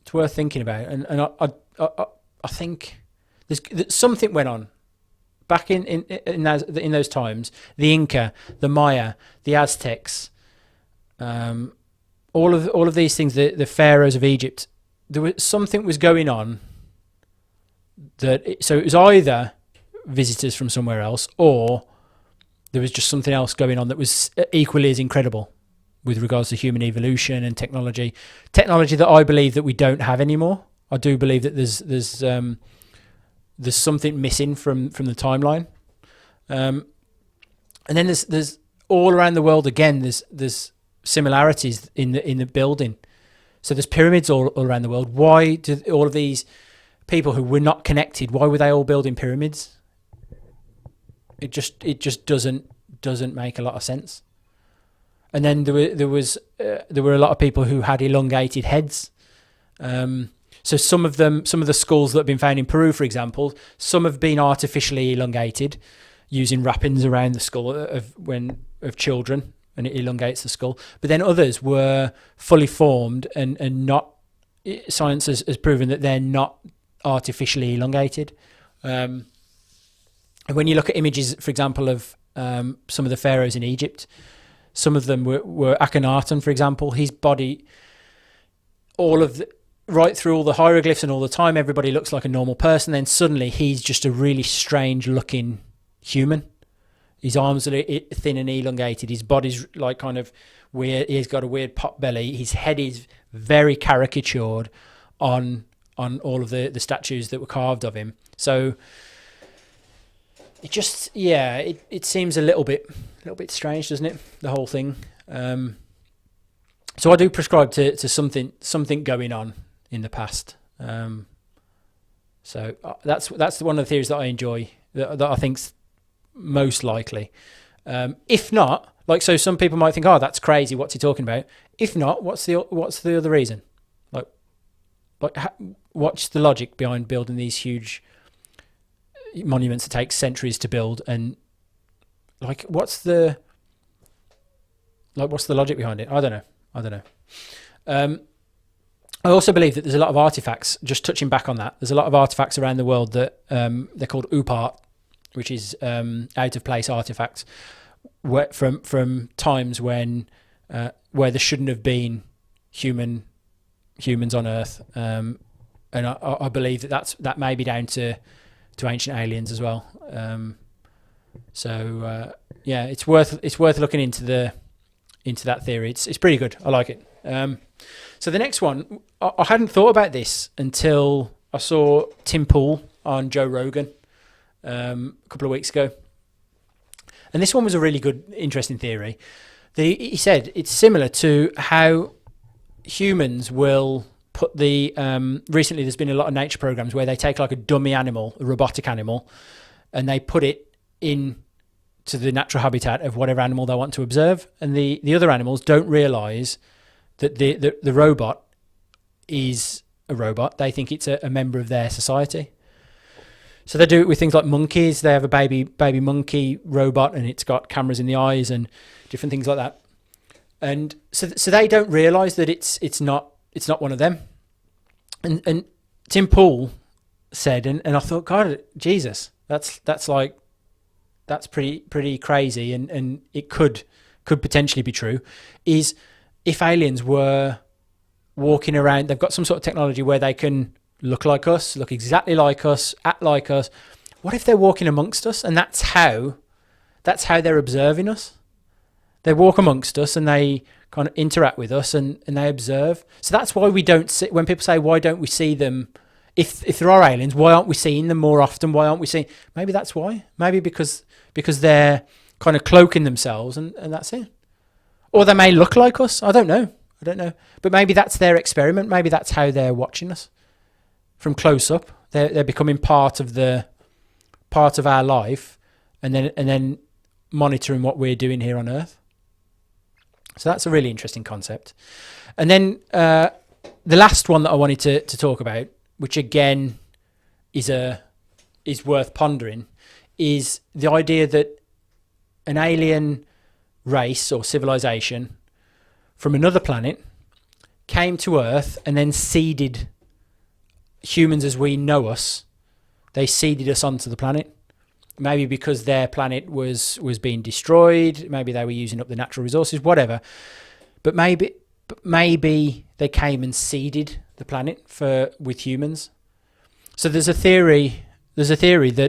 It's worth thinking about, and I think there's something went on back in those times. The Inca, the Maya, the Aztecs, all of these things, the pharaohs of Egypt, something was going on. So it was either visitors from somewhere else, or there was just something else going on that was equally as incredible with regards to human evolution and technology that I believe that we don't have anymore. I do believe that there's something missing from the timeline, and then there's all around the world again. There's similarities in the building. So there's pyramids all around the world. Why do all of these people who were not connected? Why were they all building pyramids? It just doesn't make a lot of sense. And then there were a lot of people who had elongated heads. So some of the skulls that have been found in Peru, for example, some have been artificially elongated using wrappings around the skull of children, and it elongates the skull. But then others were fully formed and not. Science has proven that they're not artificially elongated. And when you look at images, for example, of some of the pharaohs in Egypt, some of them were Akhenaten, for example. His body, right through all the hieroglyphs and all the time, everybody looks like a normal person. Then suddenly he's just a really strange looking human. His arms are thin and elongated. His body's like kind of weird. He's got a weird pot belly. His head is very caricatured on all of the statues that were carved of him. So it just, it seems a little bit strange, doesn't it? The whole thing. So I do prescribe to something going on in the past. So that's one of the theories that I enjoy, that I think's most likely. If not, like, so some people might think, oh, that's crazy, what's he talking about? If not, what's the other reason? What's the logic behind building these huge monuments that take centuries to build? And what's the logic behind it? I don't know. I also believe that there's a lot of artifacts, just touching back on that, there's a lot of artifacts around the world that they're called oop-art, which is out of place artifacts from times when where there shouldn't have been humans on Earth, and I believe that may be down to ancient aliens as well. It's worth looking into that theory. It's pretty good. I like it. So the next one, I hadn't thought about this until I saw Tim Pool on Joe Rogan a couple of weeks ago, and this one was a really good, interesting theory. He said it's similar to how humans will put recently there's been a lot of nature programs where they take like a dummy animal, a robotic animal, and they put it in to the natural habitat of whatever animal they want to observe, and the other animals don't realize that the robot is a robot. They think it's a member of their society. So they do it with things like monkeys. They have a baby monkey robot, and it's got cameras in the eyes and different things like that. And so they don't realize that it's not one of them. And Tim Pool said, and I thought, God, Jesus, that's pretty crazy, and it could potentially be true, is if aliens were walking around, they've got some sort of technology where they can look like us, look exactly like us, act like us, what if they're walking amongst us, and that's how they're observing us? They walk amongst us and they kind of interact with us, and they observe. So that's why we don't see, when people say, why don't we see them? If there are aliens, why aren't we seeing them more often? Why aren't we seeing? Maybe that's why. Maybe because they're kind of cloaking themselves, and that's it. Or they may look like us. I don't know. But maybe that's their experiment. Maybe that's how they're watching us from close up. They're becoming part of our life, and then monitoring what we're doing here on Earth. So that's a really interesting concept. And then the last one that I wanted to talk about, which again is worth pondering, is the idea that an alien race or civilization from another planet came to Earth and then seeded humans as we know us. They seeded us onto the planet. Maybe because their planet was being destroyed. Maybe they were using up the natural resources, whatever. But maybe they came and seeded the planet with humans. So there's a theory that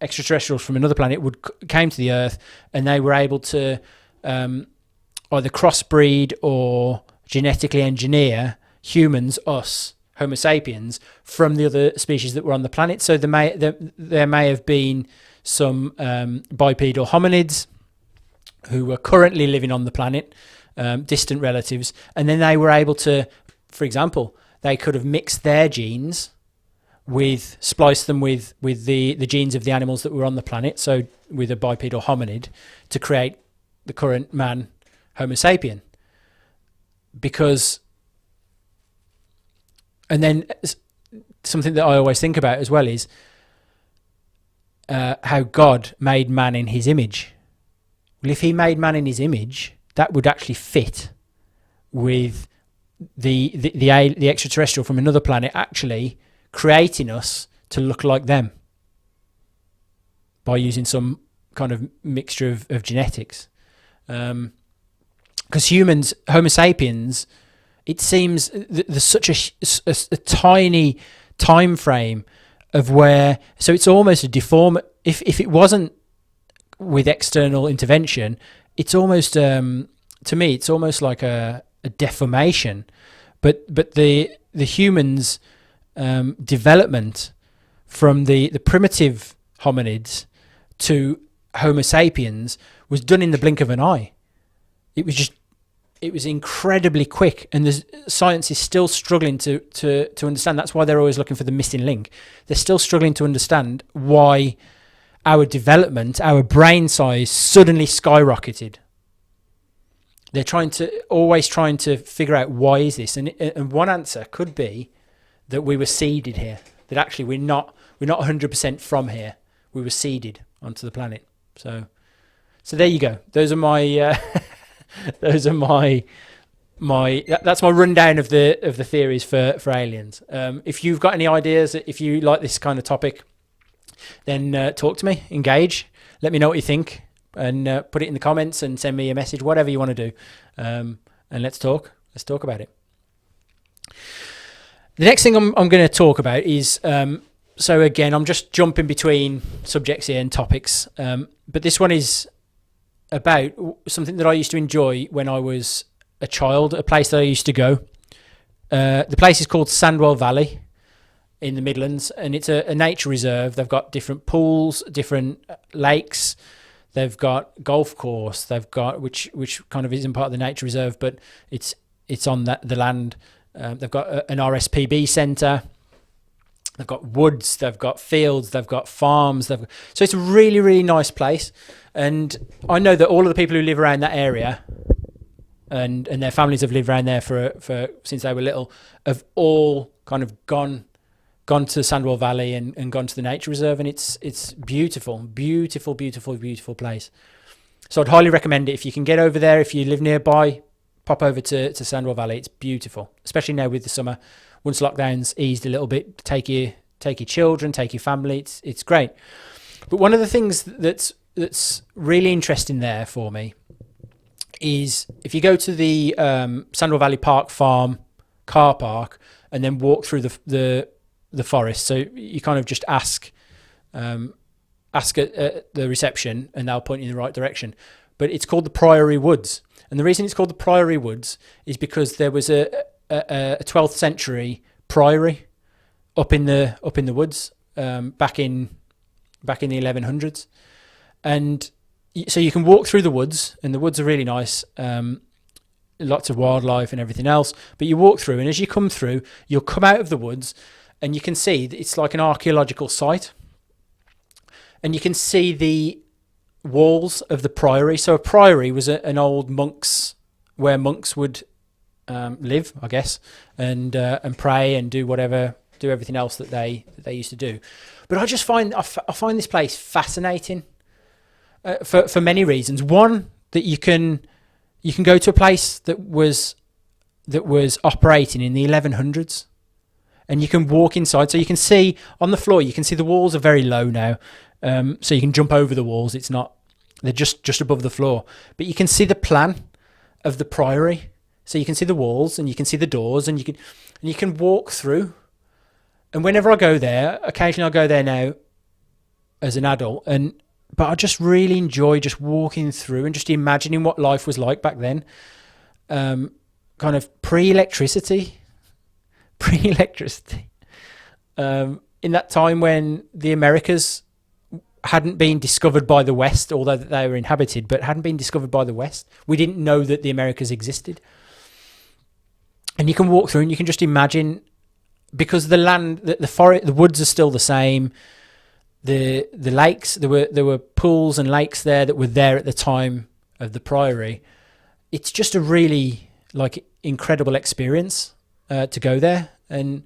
extraterrestrials from another planet came to the Earth, and they were able to either crossbreed or genetically engineer humans, us, Homo sapiens, from the other species that were on the planet. So there may have been some bipedal hominids who were currently living on the planet, distant relatives, and then they were able to, for example, they could have mixed their genes spliced them with the genes of the animals that were on the planet, so with a bipedal hominid, to create the current man, Homo sapien. And then something that I always think about as well is how God made man in his image. Well, if he made man in his image, that would actually fit with the extraterrestrial from another planet actually creating us to look like them by using some kind of mixture of genetics. Because humans, Homo sapiens, it seems there's such a tiny time frame of where, so it's almost a deform. If it wasn't with external intervention, it's almost to me it's almost like a deformation. But the humans' development from the primitive hominids to Homo sapiens was done in the blink of an eye. It was incredibly quick, and science is still struggling to understand. That's why they're always looking for the missing link. They're still struggling to understand why our development, our brain size suddenly skyrocketed. They're always trying to figure out why is this, and one answer could be that we were seeded here. That actually we're not 100% from here. We were seeded onto the planet. So there you go. Those are my that's my rundown of the theories for aliens. If you've got any ideas, if you like this kind of topic, then talk to me, engage, let me know what you think, and put it in the comments and send me a message, whatever you want to do, and let's talk about it. The next thing I'm going to talk about is, so again, I'm just jumping between subjects here and topics, but this one is about something that I used to enjoy when I was a child, a place that I used to go. The place is called Sandwell Valley in the Midlands, and it's a nature reserve. They've got different pools, different lakes. They've got golf course. They've got which kind of isn't part of the nature reserve, but it's on the land. They've got an RSPB centre. They've got woods. They've got fields. They've got farms. So it's a really, really nice place. And I know that all of the people who live around that area, and their families have lived around there for since they were little, have all kind of gone to Sandwell Valley and gone to the nature reserve, and it's beautiful, beautiful, beautiful, beautiful place. So I'd highly recommend it. If you can get over there, if you live nearby, pop over to Sandwell Valley. It's beautiful, especially now with the summer. Once lockdown's eased a little bit, take your children, take your family. It's great. But one of the things that's really interesting there for me is if you go to the Sandwell Valley Park Farm car park and then walk through the the forest. So you kind of just ask at the reception, and they'll point you in the right direction. But it's called the Priory Woods, and the reason it's called the Priory Woods is because there was a 12th century priory up in the woods back in the 1100s, and so you can walk through the woods, and the woods are really nice. Lots of wildlife and everything else, but you walk through, and as you come through, you'll come out of the woods, and you can see it's like an archaeological site, and you can see the walls of the priory. So a priory was an old where monks would live, I guess, and pray and do everything else that they used to do. But I just find I find this place fascinating for many reasons. One, that you can go to a place that was operating in the 1100s, and you can walk inside. So you can see on the floor, you can see the walls are very low now, so you can jump over the walls. They're just above the floor, but you can see the plan of the priory. So you can see the walls, and you can see the doors, and you can walk through. And whenever I go there, occasionally I go there now as an adult, but I just really enjoy just walking through and just imagining what life was like back then. Kind of pre-electricity. In that time when the Americas hadn't been discovered by the West, although they were inhabited, but hadn't been discovered by the West. We didn't know that the Americas existed. And you can walk through and you can just imagine, because the land, the forest, the woods are still the same. The lakes, there were pools and lakes there that were there at the time of the priory. It's just a really incredible experience to go there, and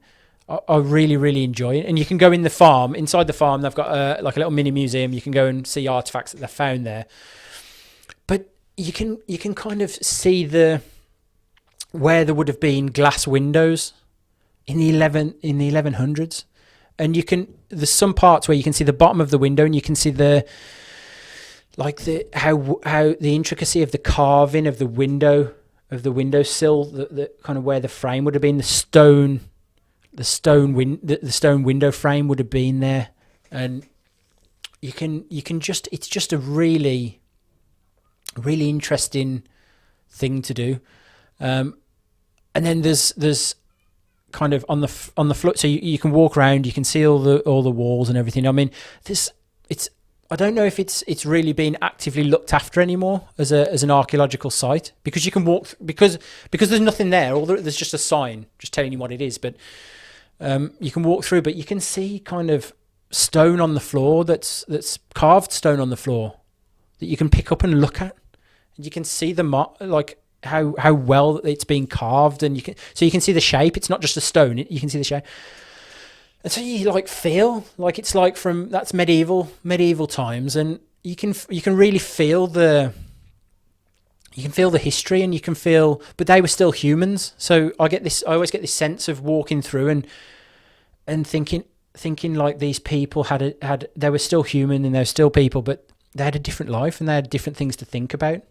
I really, really enjoy it. And you can go inside the farm. They've got a little mini museum. You can go and see artifacts that they found there. But you can kind of see where there would have been glass windows in the 1100s. And there's some parts where you can see the bottom of the window, and you can see how the intricacy of the carving of the windowsill, the kind of where the frame would have been, the stone window frame would have been there, and it's just a really, really interesting thing to do. And then there's kind of on the floor, so you can walk around, you can see all the walls and everything. I mean, I don't know if it's really being actively looked after anymore as an archaeological site, because you can walk because there's nothing there, or there's just a sign just telling you what it is. But you can walk through, but you can see kind of stone on the floor that's carved stone on the floor that you can pick up and look at, and you can see how well it's been carved, and you can see the shape. It's not just a stone; you can see the shape, and so you feel like it's that's medieval times, and you can really feel the history, and you can feel, but they were still humans. So I always get this sense of walking through and thinking like these people they were still human, and they were still people, but they had a different life, and they had different things to think about.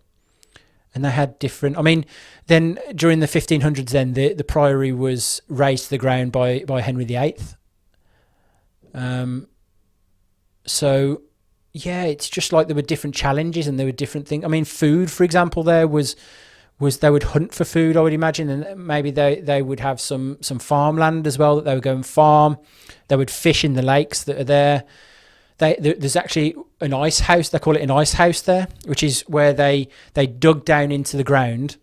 And they had different. I mean, then during the 1500s, then the priory was razed to the ground by Henry VIII. So yeah, it's just like there were different challenges, and there were different things. I mean, food, for example, there was they would hunt for food, I would imagine, and maybe they would have some farmland as well that they would go and farm. They would fish in the lakes that are there. There's actually an ice house. They call it an ice house there, which is where they dug down into the ground,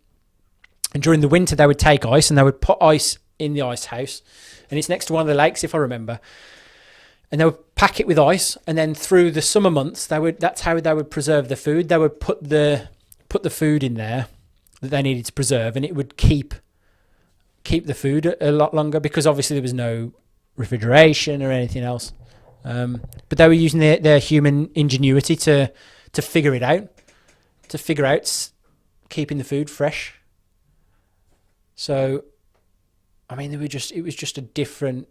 and during the winter they would take ice and they would put ice in the ice house, and it's next to one of the lakes, if I remember, and they would pack it with ice, and then through the summer months that's how they would preserve the food. They would put the food in there that they needed to preserve, and it would keep the food a lot longer, because obviously there was no refrigeration or anything else. But they were using their human ingenuity to figure it out, keeping the food fresh. So, I mean, it was just a different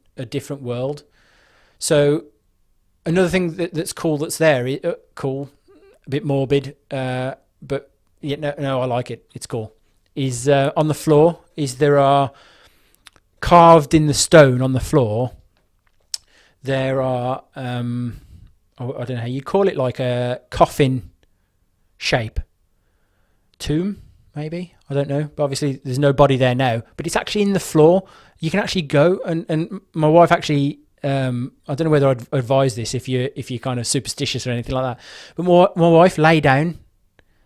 world. So, another thing that's cool that's there, cool, a bit morbid, but yeah, no, I like it. It's cool. Is on the floor there are carved in the stone on the floor. there are, I don't know how you call it, like a coffin shape. Tomb, maybe? I don't know. But obviously there's no body there now. But it's actually in the floor. You can actually go, and my wife actually, I don't know whether I'd advise this if you're kind of superstitious or anything like that. But my wife lay down,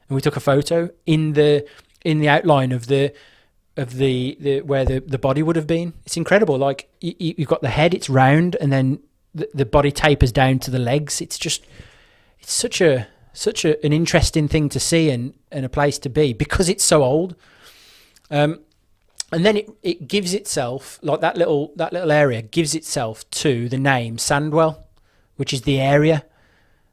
and we took a photo in the outline of the where the body would have been. It's incredible. Like you've got the head, it's round, and then the body tapers down to the legs. It's such an interesting thing to see and a place to be because it's so old. And then it gives itself, like that little area gives itself to the name Sandwell, which is the area.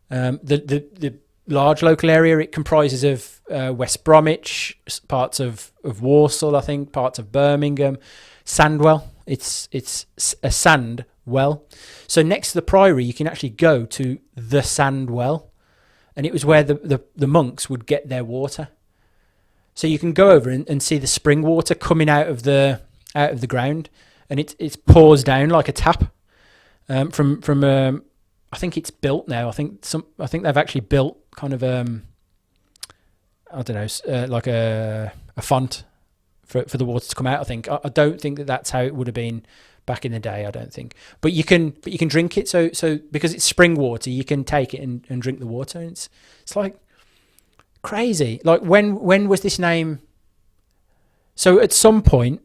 The large local area, it comprises of West Bromwich, parts of Walsall, I think, parts of Birmingham. Sandwell, it's a sand well. So next to the Priory, you can actually go to the Sandwell, and it was where the monks would get their water. So you can go over and see the spring water coming out of the ground, and it's pours down like a tap from I think it's built now. I think they've actually built kind of I don't know, like a font for the water to come out. I think I don't think that's how it would have been back in the day. I don't think, but you can drink it. So because it's spring water, you can take it and drink the water. And it's like crazy. Like when was this name? So at some point,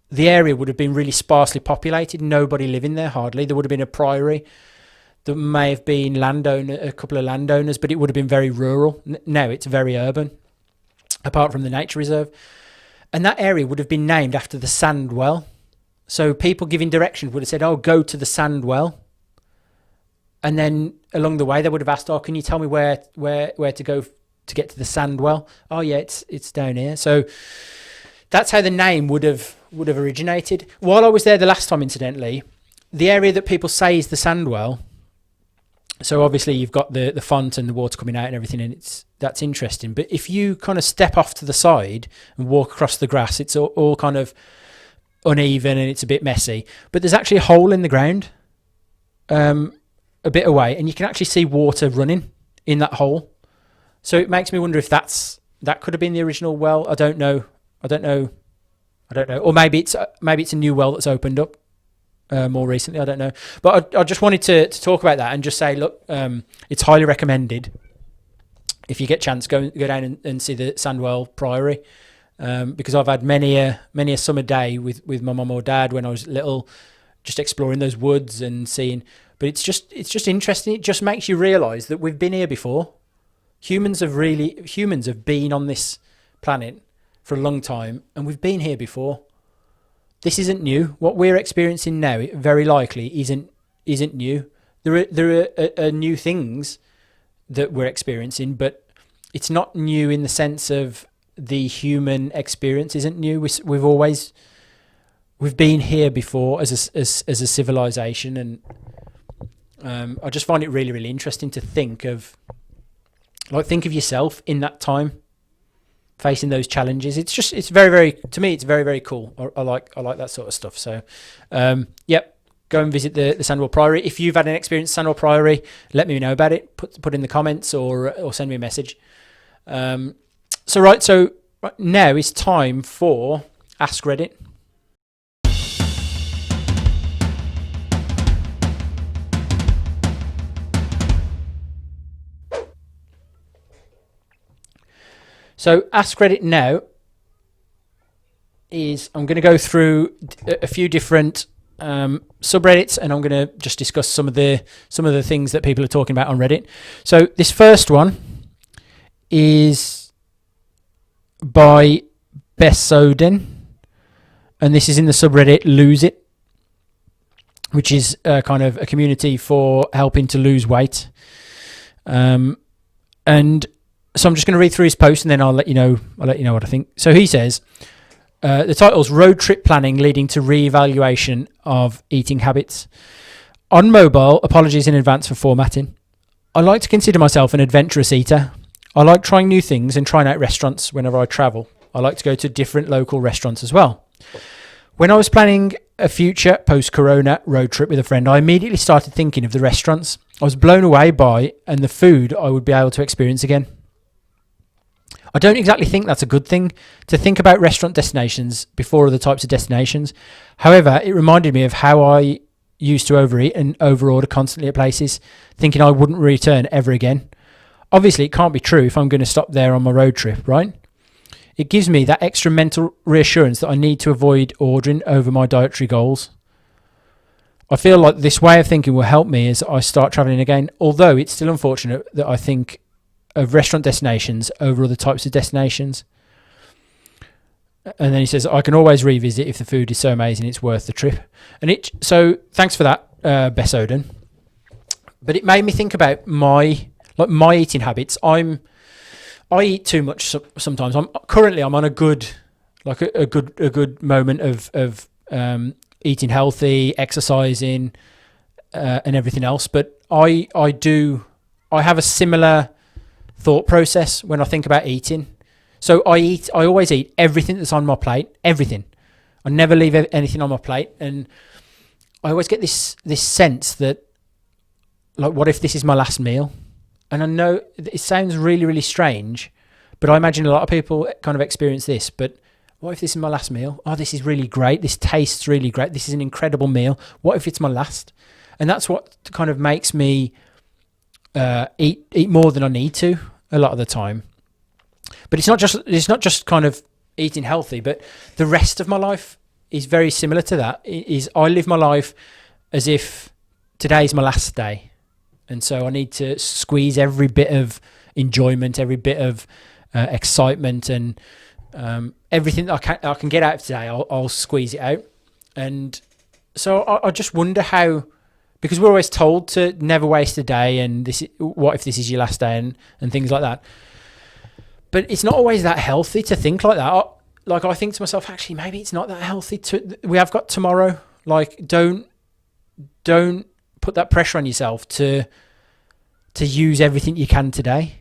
the area would have been really sparsely populated. Nobody living there hardly. There would have been a priory. There may have been a couple of landowners, but it would have been very rural. Now it's very urban, apart from the nature reserve. And that area would have been named after the Sandwell. So people giving directions would have said, "Oh, go to the Sandwell." And then along the way, they would have asked, "Oh, can you tell me where to go to get to the Sandwell?" "Oh, yeah, it's down here." So that's how the name would have originated. While I was there the last time, incidentally, the area that people say is the Sandwell. So obviously you've got the font and the water coming out and everything, and that's interesting. But if you kind of step off to the side and walk across the grass, it's all kind of uneven and it's a bit messy. But there's actually a hole in the ground a bit away, and you can actually see water running in that hole. So it makes me wonder if that could have been the original well. I don't know. Or maybe it's a new well that's opened up more recently. I don't know. But I just wanted to talk about that and just say, look, it's highly recommended. If you get a chance, go down and see the Sandwell Priory, because I've had many a summer day with my mum or dad when I was little, just exploring those woods and seeing. But it's just interesting. It just makes you realise that we've been here before. Humans have been on this planet for a long time, and we've been here before. This isn't new. What we're experiencing now, very likely, isn't new. There are new things that we're experiencing, but it's not new in the sense of the human experience isn't new. We've been here before as a civilization, and I just find it really, really interesting to think of yourself in that time, facing those challenges. It's very, very, to me, it's very, very cool. I like that sort of stuff. So, yep, go and visit the Sandwell Priory. If you've had an experience at Sandwell Priory, let me know about it. Put in the comments or send me a message. So right now it's time for AskReddit. So AskReddit now is, I'm going to go through a few different subreddits, and I'm going to just discuss some of the things that people are talking about on Reddit. So this first one is by Besoden, and this is in the subreddit Lose It, which is kind of a community for helping to lose weight. And so I'm just going to read through his post, and then I'll let you know what I think. So he says, the title's Road Trip Planning Leading to Re-Evaluation of Eating Habits. On mobile, apologies in advance for formatting. I like to consider myself an adventurous eater. I like trying new things and trying out restaurants whenever I travel. I like to go to different local restaurants as well. When I was planning a future post-corona road trip with a friend, I immediately started thinking of the restaurants I was blown away by and the food I would be able to experience again. I don't exactly think that's a good thing to think about restaurant destinations before other types of destinations. However, it reminded me of how I used to overeat and overorder constantly at places, thinking I wouldn't return ever again. Obviously, it can't be true if I'm going to stop there on my road trip, right? It gives me that extra mental reassurance that I need to avoid ordering over my dietary goals. I feel like this way of thinking will help me as I start travelling again, although it's still unfortunate that I think of restaurant destinations over other types of destinations. And then he says, I can always revisit if the food is so amazing it's worth the trip. So thanks for that, Bess Oden. But it made me think about my eating habits. I eat too much sometimes. I'm on a good moment of eating healthy, exercising, and everything else. But I have a similar thought process when I think about eating. So I always eat everything that's on my plate, everything. I never leave anything on my plate, and I always get this sense that, like, what if this is my last meal? And I know it sounds really, really strange, but I imagine a lot of people kind of experience this. But what if this is my last meal? Oh, this is really great. This tastes really great. This is an incredible meal. What if it's my last? And that's what kind of makes me eat more than I need to a lot of the time. But it's not just kind of eating healthy, but the rest of my life is very similar to that. I live my life as if today's my last day. And so I need to squeeze every bit of enjoyment, every bit of excitement, and everything that I can get out of today, I'll squeeze it out. And so I just wonder how, because we're always told to never waste a day, and what if this is your last day, and things like that. But it's not always that healthy to think like that. I think to myself, actually, maybe it's not that healthy. We have got tomorrow. Like, don't put that pressure on yourself to use everything you can today.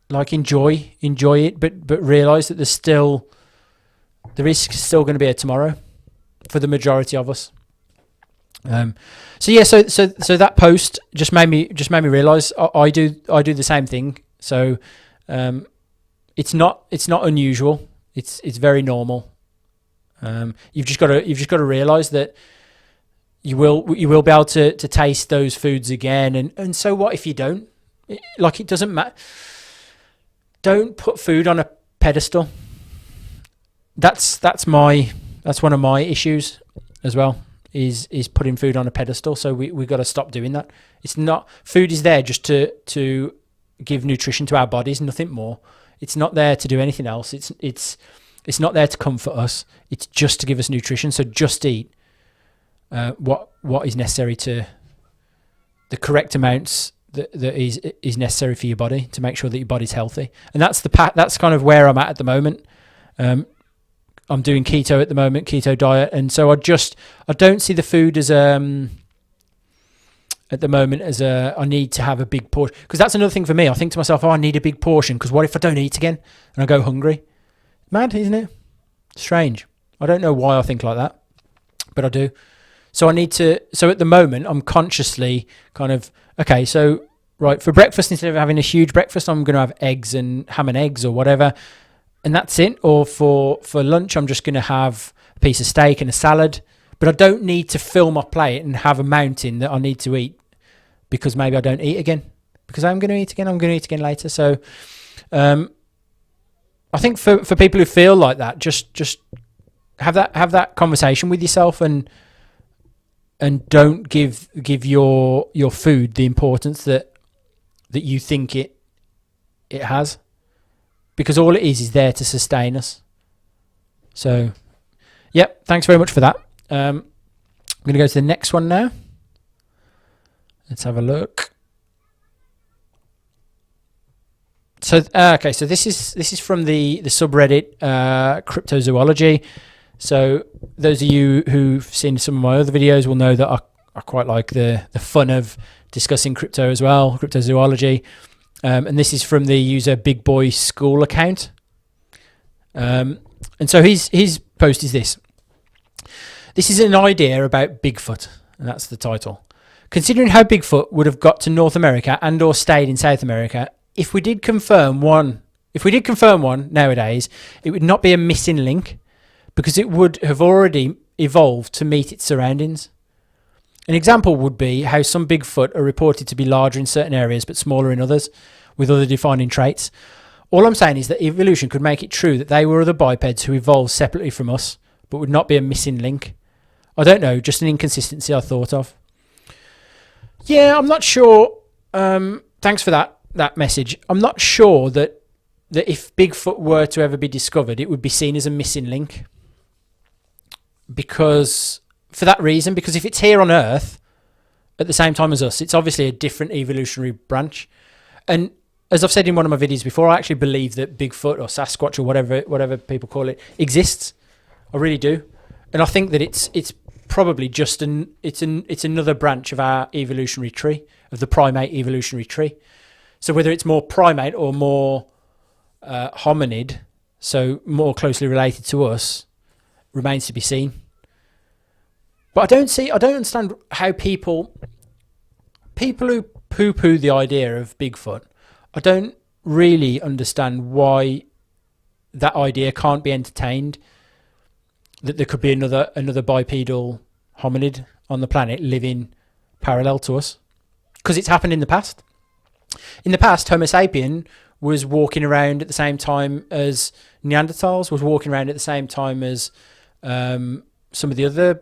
Like, enjoy it, but realize that there is still going to be a tomorrow for the majority of us. So that post just made me realize I do the same thing. So it's not unusual. It's very normal. You've just got to realize that you will be able to taste those foods again. And so what if you don't? It doesn't matter. Don't put food on a pedestal. That's one of my issues as well. Is putting food on a pedestal. So we've got to stop doing that. It's not, food is there just to give nutrition to our bodies, nothing more. It's not there to do anything else. It's not there to comfort us. It's just to give us nutrition. So just eat what is necessary, to the correct amounts that is necessary for your body, to make sure that your body's healthy. And that's kind of where I'm at the moment. I'm doing keto at the moment, keto diet, and so I don't see the food as at the moment as I need to have a big portion, because that's another thing for me. I think to myself, I need a big portion, because what if I don't eat again and I go hungry? Mad, isn't it? Strange. I don't know why I think like that, but I do. So at the moment, I'm consciously kind of, okay, so right, for breakfast, instead of having a huge breakfast, I'm going to have eggs and ham and eggs or whatever, and that's it. Or for lunch, I'm just going to have a piece of steak and a salad. But I don't need to fill my plate and have a mountain that I need to eat, because maybe I don't eat again. Because I'm going to eat again. I'm going to eat again later. So I think for people who feel like that, just have that conversation with yourself, and don't give your food the importance that you think it has. Because all it is there to sustain us. So, yep, thanks very much for that. I'm going to go to the next one now. Let's have a look. So, okay, so this is from the subreddit Cryptozoology. So, those of you who've seen some of my other videos will know that I quite like the fun of discussing crypto as well, cryptozoology. And this is from the user Big Boy School account. And so he's post is this. This is an idea about Bigfoot, and that's the title. Considering how Bigfoot would have got to North America and or stayed in South America, if we did confirm one nowadays, it would not be a missing link because it would have already evolved to meet its surroundings. An example would be how some Bigfoot are reported to be larger in certain areas but smaller in others, with other defining traits. All I'm saying is that evolution could make it true that they were other bipeds who evolved separately from us, but would not be a missing link. I don't know, just an inconsistency I thought of. Yeah, I'm not sure. Thanks for that message. I'm not sure that if Bigfoot were to ever be discovered, it would be seen as a missing link. Because, for that reason, because if it's here on Earth at the same time as us, it's obviously a different evolutionary branch. And as I've said in one of my videos before, I actually believe that Bigfoot or Sasquatch or whatever people call it exists. I really do. And I think that it's probably just it's another branch of our evolutionary tree, of the primate evolutionary tree. So whether it's more primate or more hominid, so more closely related to us, remains to be seen. But I don't understand how people who poo-poo the idea of Bigfoot, I don't really understand why that idea can't be entertained, that there could be another bipedal hominid on the planet living parallel to us, because it's happened in the past. In the past, Homo sapien was walking around at the same time as Neanderthals, was walking around at the same time as some of the other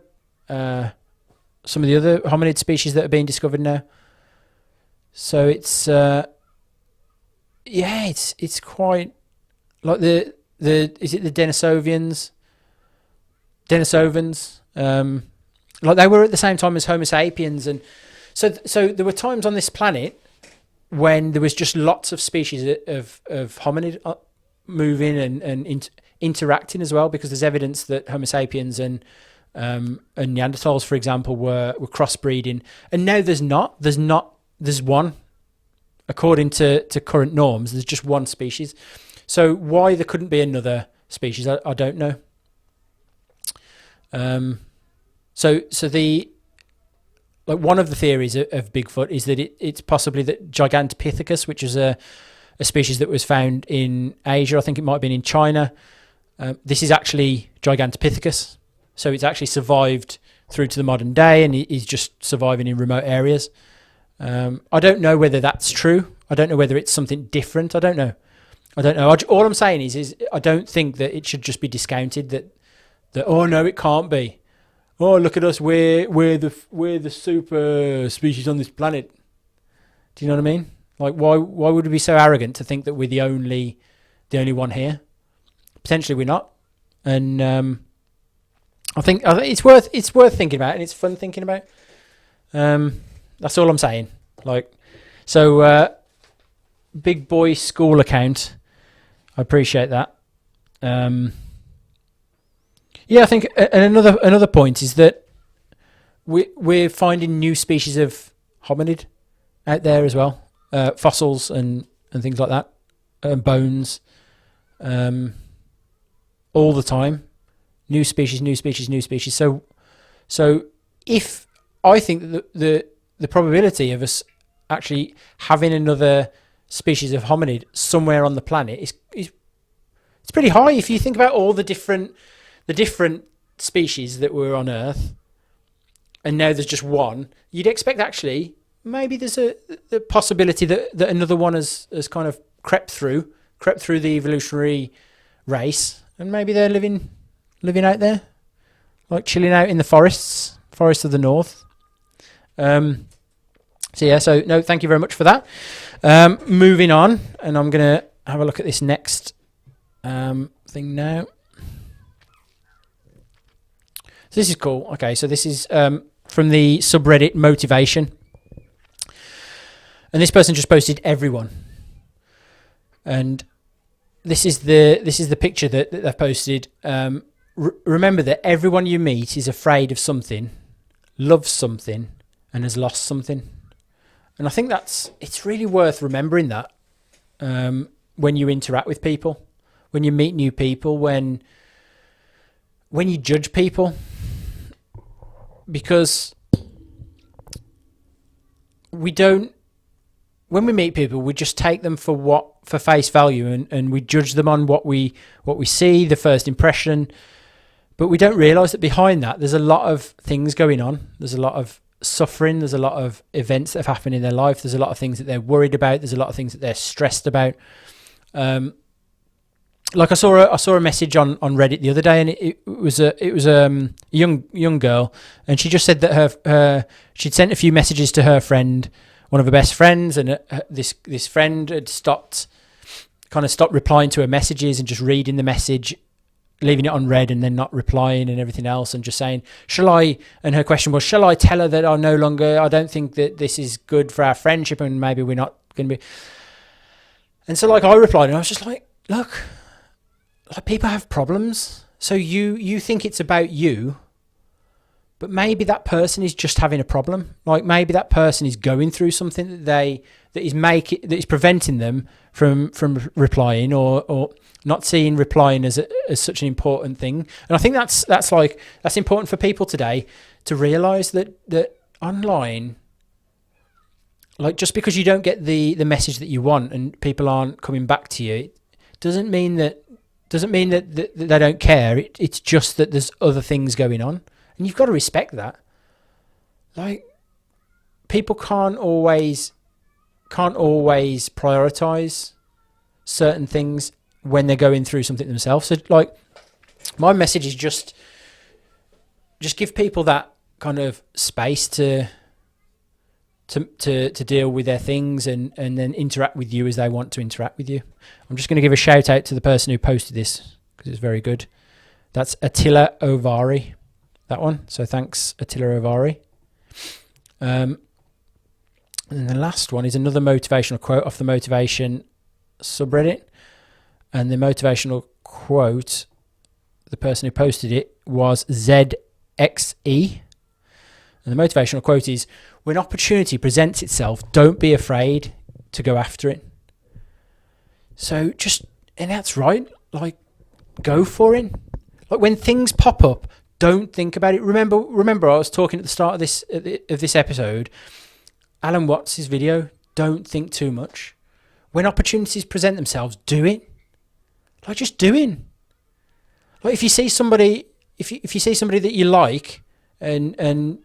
hominid species that are being discovered now. So it's it's quite like the is it the Denisovans? Like they were at the same time as Homo sapiens, and so there were times on this planet when there was just lots of species of hominid moving and interacting as well, because there's evidence that Homo sapiens and Neanderthals, for example, were crossbreeding, and now there's one. According to current norms, there's just one species. So why there couldn't be another species, I don't know. So the one of the theories of Bigfoot is that it's possibly that Gigantopithecus, which is a species that was found in Asia, I think it might have been in China. This is actually Gigantopithecus, so it's actually survived through to the modern day, and is just surviving in remote areas. I don't know whether that's true. I don't know whether it's something different. I don't know. All I'm saying is I don't think that it should just be discounted that oh no, it can't be. Oh, look at us, we're the super species on this planet. Do you know what I mean? Like why would we be so arrogant to think that we're the only one here? Potentially we're not. And I think it's worth thinking about, and it's fun thinking about. That's all I'm saying. Like, so big boy school account. I appreciate that. Yeah, I think another point is that we're finding new species of hominid out there as well, fossils and things like that, bones, all the time. New species. So if I think that the probability of us actually having another species of hominid somewhere on the planet is it's pretty high. If you think about all the different species that were on Earth, and now there's just one, you'd expect actually maybe there's the possibility that another one has kind of crept through the evolutionary race, and maybe they're living out there, like chilling out in the forests of the north. So no, thank you very much for that. Moving on, and I'm going to have a look at this next thing now. So this is cool. Okay, so this is from the subreddit Motivation, and this person just posted everyone, and this is the picture that they've posted. Remember that everyone you meet is afraid of something, loves something, and has lost something. And I think it's really worth remembering that when you interact with people, when you meet new people, when when you judge people, because when we meet people, we just take them for face value, and we judge them on what we see, the first impression. But we don't realise that behind that, there's a lot of things going on. There's a lot of suffering. There's a lot of events that have happened in their life. There's a lot of things that they're worried about. There's a lot of things that they're stressed about. Like I saw a message on Reddit the other day, and it was a young girl, and she just said that she'd sent a few messages to her friend, one of her best friends, and this friend had stopped replying to her messages and just reading the message, leaving it on read, and then not replying and everything else, and just saying, and her question was, shall I tell her that I don't think that this is good for our friendship, and maybe we're not going to be. And so I replied, and I was just like, look, people have problems. So you think it's about you, but maybe that person is just having a problem. Maybe that person is going through something that is preventing them from replying, or not seeing replying as such an important thing. And I think that's important for people today to realise that online, just because you don't get the message that you want and people aren't coming back to you, doesn't mean that they don't care. It's just that there's other things going on, and you've got to respect that. People can't always prioritize certain things when they're going through something themselves. So my message is just give people that kind of space to deal with their things, and then interact with you as they want to interact with you. I'm just going to give a shout out to the person who posted this, because it's very good. That's Attila Ovari, that one. So thanks, Attila Ovari. And the last one is another motivational quote off the motivation subreddit. And the motivational quote, the person who posted it was ZXE. And the motivational quote is, when opportunity presents itself, don't be afraid to go after it. So and that's right, go for it. When things pop up, don't think about it. Remember I was talking at the start of this episode, Alan Watts' video, don't think too much. When opportunities present themselves, do it. Just do it. If you see somebody, if you see somebody that you like, and in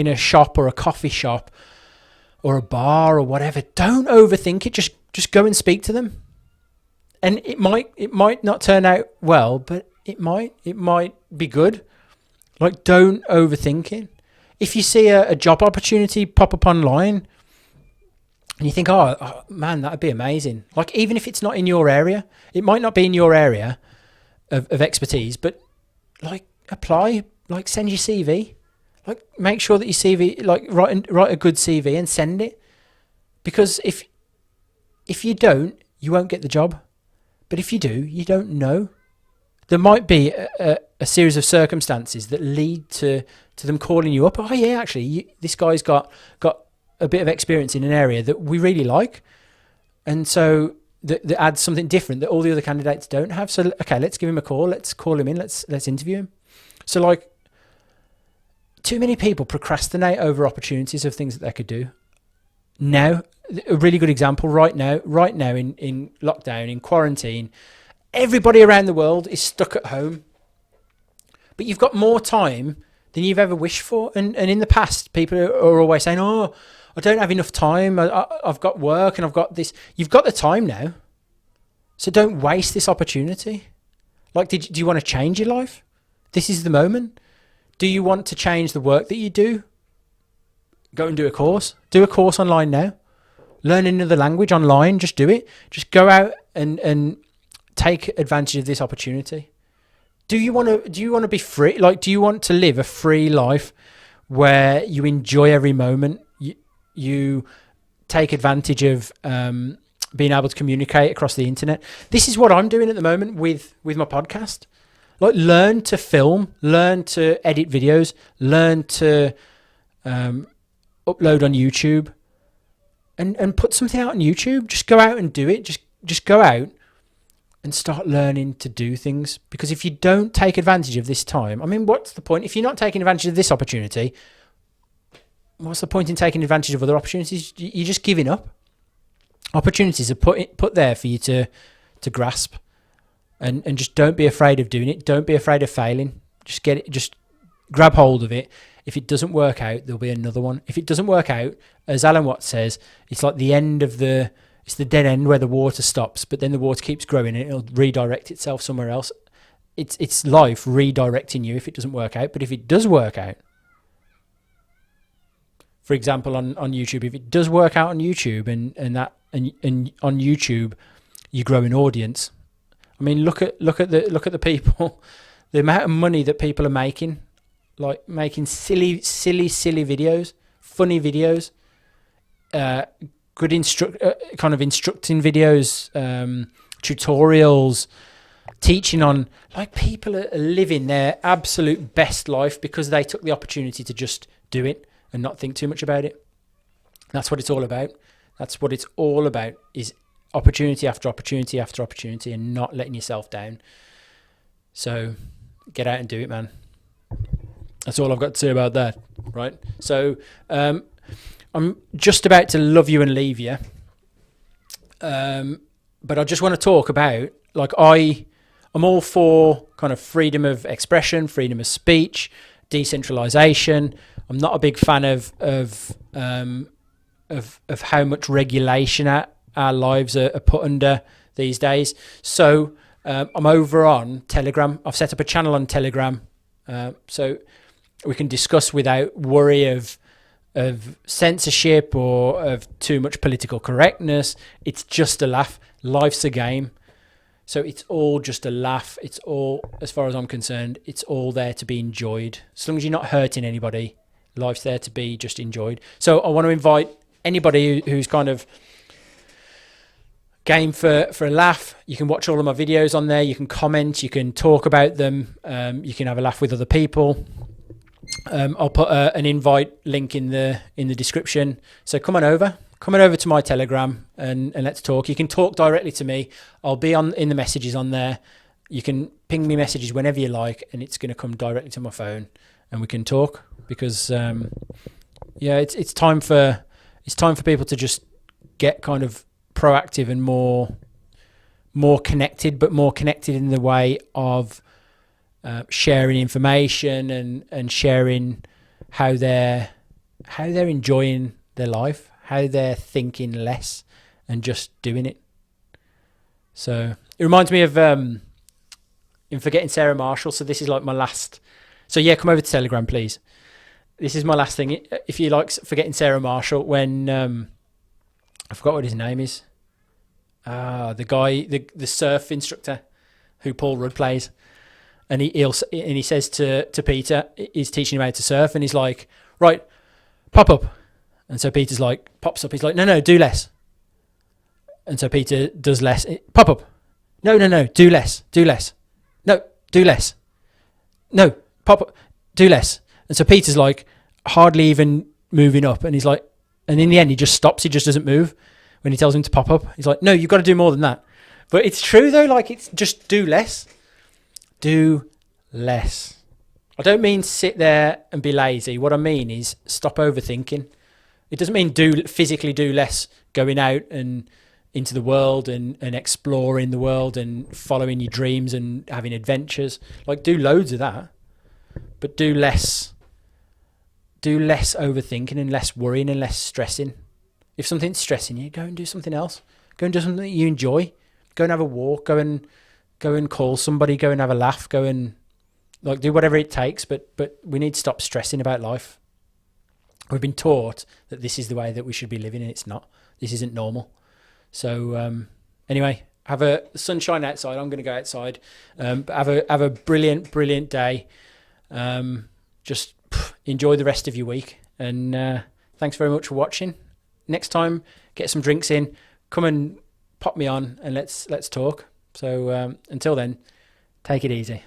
a shop or a coffee shop or a bar or whatever, don't overthink it. Just go and speak to them. And it might not turn out well, but it might be good. Don't overthink it. If you see a job opportunity pop up online and you think, oh man, that'd be amazing. Even if it's not in your area, it might not be in your area of expertise, but apply, send your CV. Make sure that your CV, write a good CV and send it. Because if you don't, you won't get the job. But if you do, you don't know. There might be a series of circumstances that lead to them calling you up. Oh yeah, actually, this guy's got a bit of experience in an area that we really like. And so that adds something different that all the other candidates don't have. So, okay, let's give him a call. Let's call him in. Let's interview him. So too many people procrastinate over opportunities of things that they could do. Now, a really good example right now in lockdown, in quarantine, everybody around the world is stuck at home. But you've got more time than you've ever wished for. And in the past, people are always saying, oh, I don't have enough time. I've got work and I've got this. You've got the time now. So don't waste this opportunity. Do you want to change your life? This is the moment. Do you want to change the work that you do? Go and do a course. Do a course online now. Learn another language online. Just do it. Just go out and take advantage of this opportunity. Do you want to be free? Do you want to live a free life where you enjoy every moment? You take advantage of being able to communicate across the internet. This is what I'm doing at the moment with my podcast. Learn to film, learn to edit videos, learn to upload on YouTube, and put something out on YouTube. Just go out and do it. Just go out, and start learning to do things. Because if you don't take advantage of this time, I mean, what's the point? If you're not taking advantage of this opportunity, what's the point in taking advantage of other opportunities? You're just giving up. Opportunities are put there for you to grasp, and just don't be afraid of doing it. Don't be afraid of failing. Just get it. Just grab hold of it. If it doesn't work out, there'll be another one. If it doesn't work out, as Alan Watts says, it's like the end of it's the dead end where the water stops, but then the water keeps growing and it'll redirect itself somewhere else. It's life redirecting you if it doesn't work out. But if it does work out, for example, on YouTube, if it does work out on YouTube and on YouTube you grow an audience. I mean, look at the people, the amount of money that people are making, like making silly videos, funny videos, good kind of instructing videos, tutorials, teaching on, like, people are living their absolute best life because they took the opportunity to just do it and not think too much about it. That's what it's all about. That's what it's all about, is opportunity after opportunity after opportunity and not letting yourself down. So get out and do it, man. That's all I've got to say about that, right? So I'm just about to love you and leave you. But I just want to talk about, like, I'm all for kind of freedom of expression, freedom of speech, decentralization. I'm not a big fan of how much regulation our lives are put under these days. So I'm over on Telegram. I've set up a channel on Telegram, so we can discuss without worry of censorship or of too much political correctness. It's just a laugh. Life's a game. So it's all just a laugh. It's all, as far as I'm concerned, it's all there to be enjoyed. As long as you're not hurting anybody, life's there to be just enjoyed. So I want to invite anybody who's kind of game for a laugh. You can watch all of my videos on there. You can comment. You can talk about them. You can have a laugh with other people. I'll put an invite link in the description. So come on over to my Telegram and let's talk. You can talk directly to me. I'll be in the messages on there. You can ping me messages whenever you like, and it's going to come directly to my phone, and we can talk. Because it's time for people to just get kind of proactive and more connected, but more connected in the way of sharing information and sharing how they're enjoying their life, how they're thinking less and just doing it. So it reminds me of in Forgetting Sarah Marshall. So this is like my last. So yeah, come over to Telegram, please. This is my last thing. If you like Forgetting Sarah Marshall, when I forgot what his name is. The guy, the surf instructor who Paul Rudd plays. And he says to Peter, he's teaching him how to surf, and he's like, right, pop up. And so Peter's like, pops up. He's like, no, do less. And so Peter does less. Pop up. No, do less. No, do less. No, pop up. Do less. And so Peter's like, hardly even moving up. And he's like, and in the end, he just stops. He just doesn't move when he tells him to pop up. He's like, no, you've got to do more than that. But it's true, though. Like, it's just do less. Do less. I don't mean sit there and be lazy. What I mean is stop overthinking. It doesn't mean physically do less, going out and into the world and exploring the world and following your dreams and having adventures. Like, do loads of that, but do less. Do less overthinking and less worrying and less stressing. If something's stressing you, go and do something else. Go and do something that you enjoy. Go and have a walk. Go and call somebody. Go and have a laugh. Go and do whatever it takes. But we need to stop stressing about life. We've been taught that this is the way that we should be living, and it's not. This isn't normal. So anyway, have a sunshine outside. I'm going to go outside. But have a brilliant day. Just enjoy the rest of your week, and thanks very much for watching. Next time, get some drinks in. Come and pop me on, and let's talk. So until then, take it easy.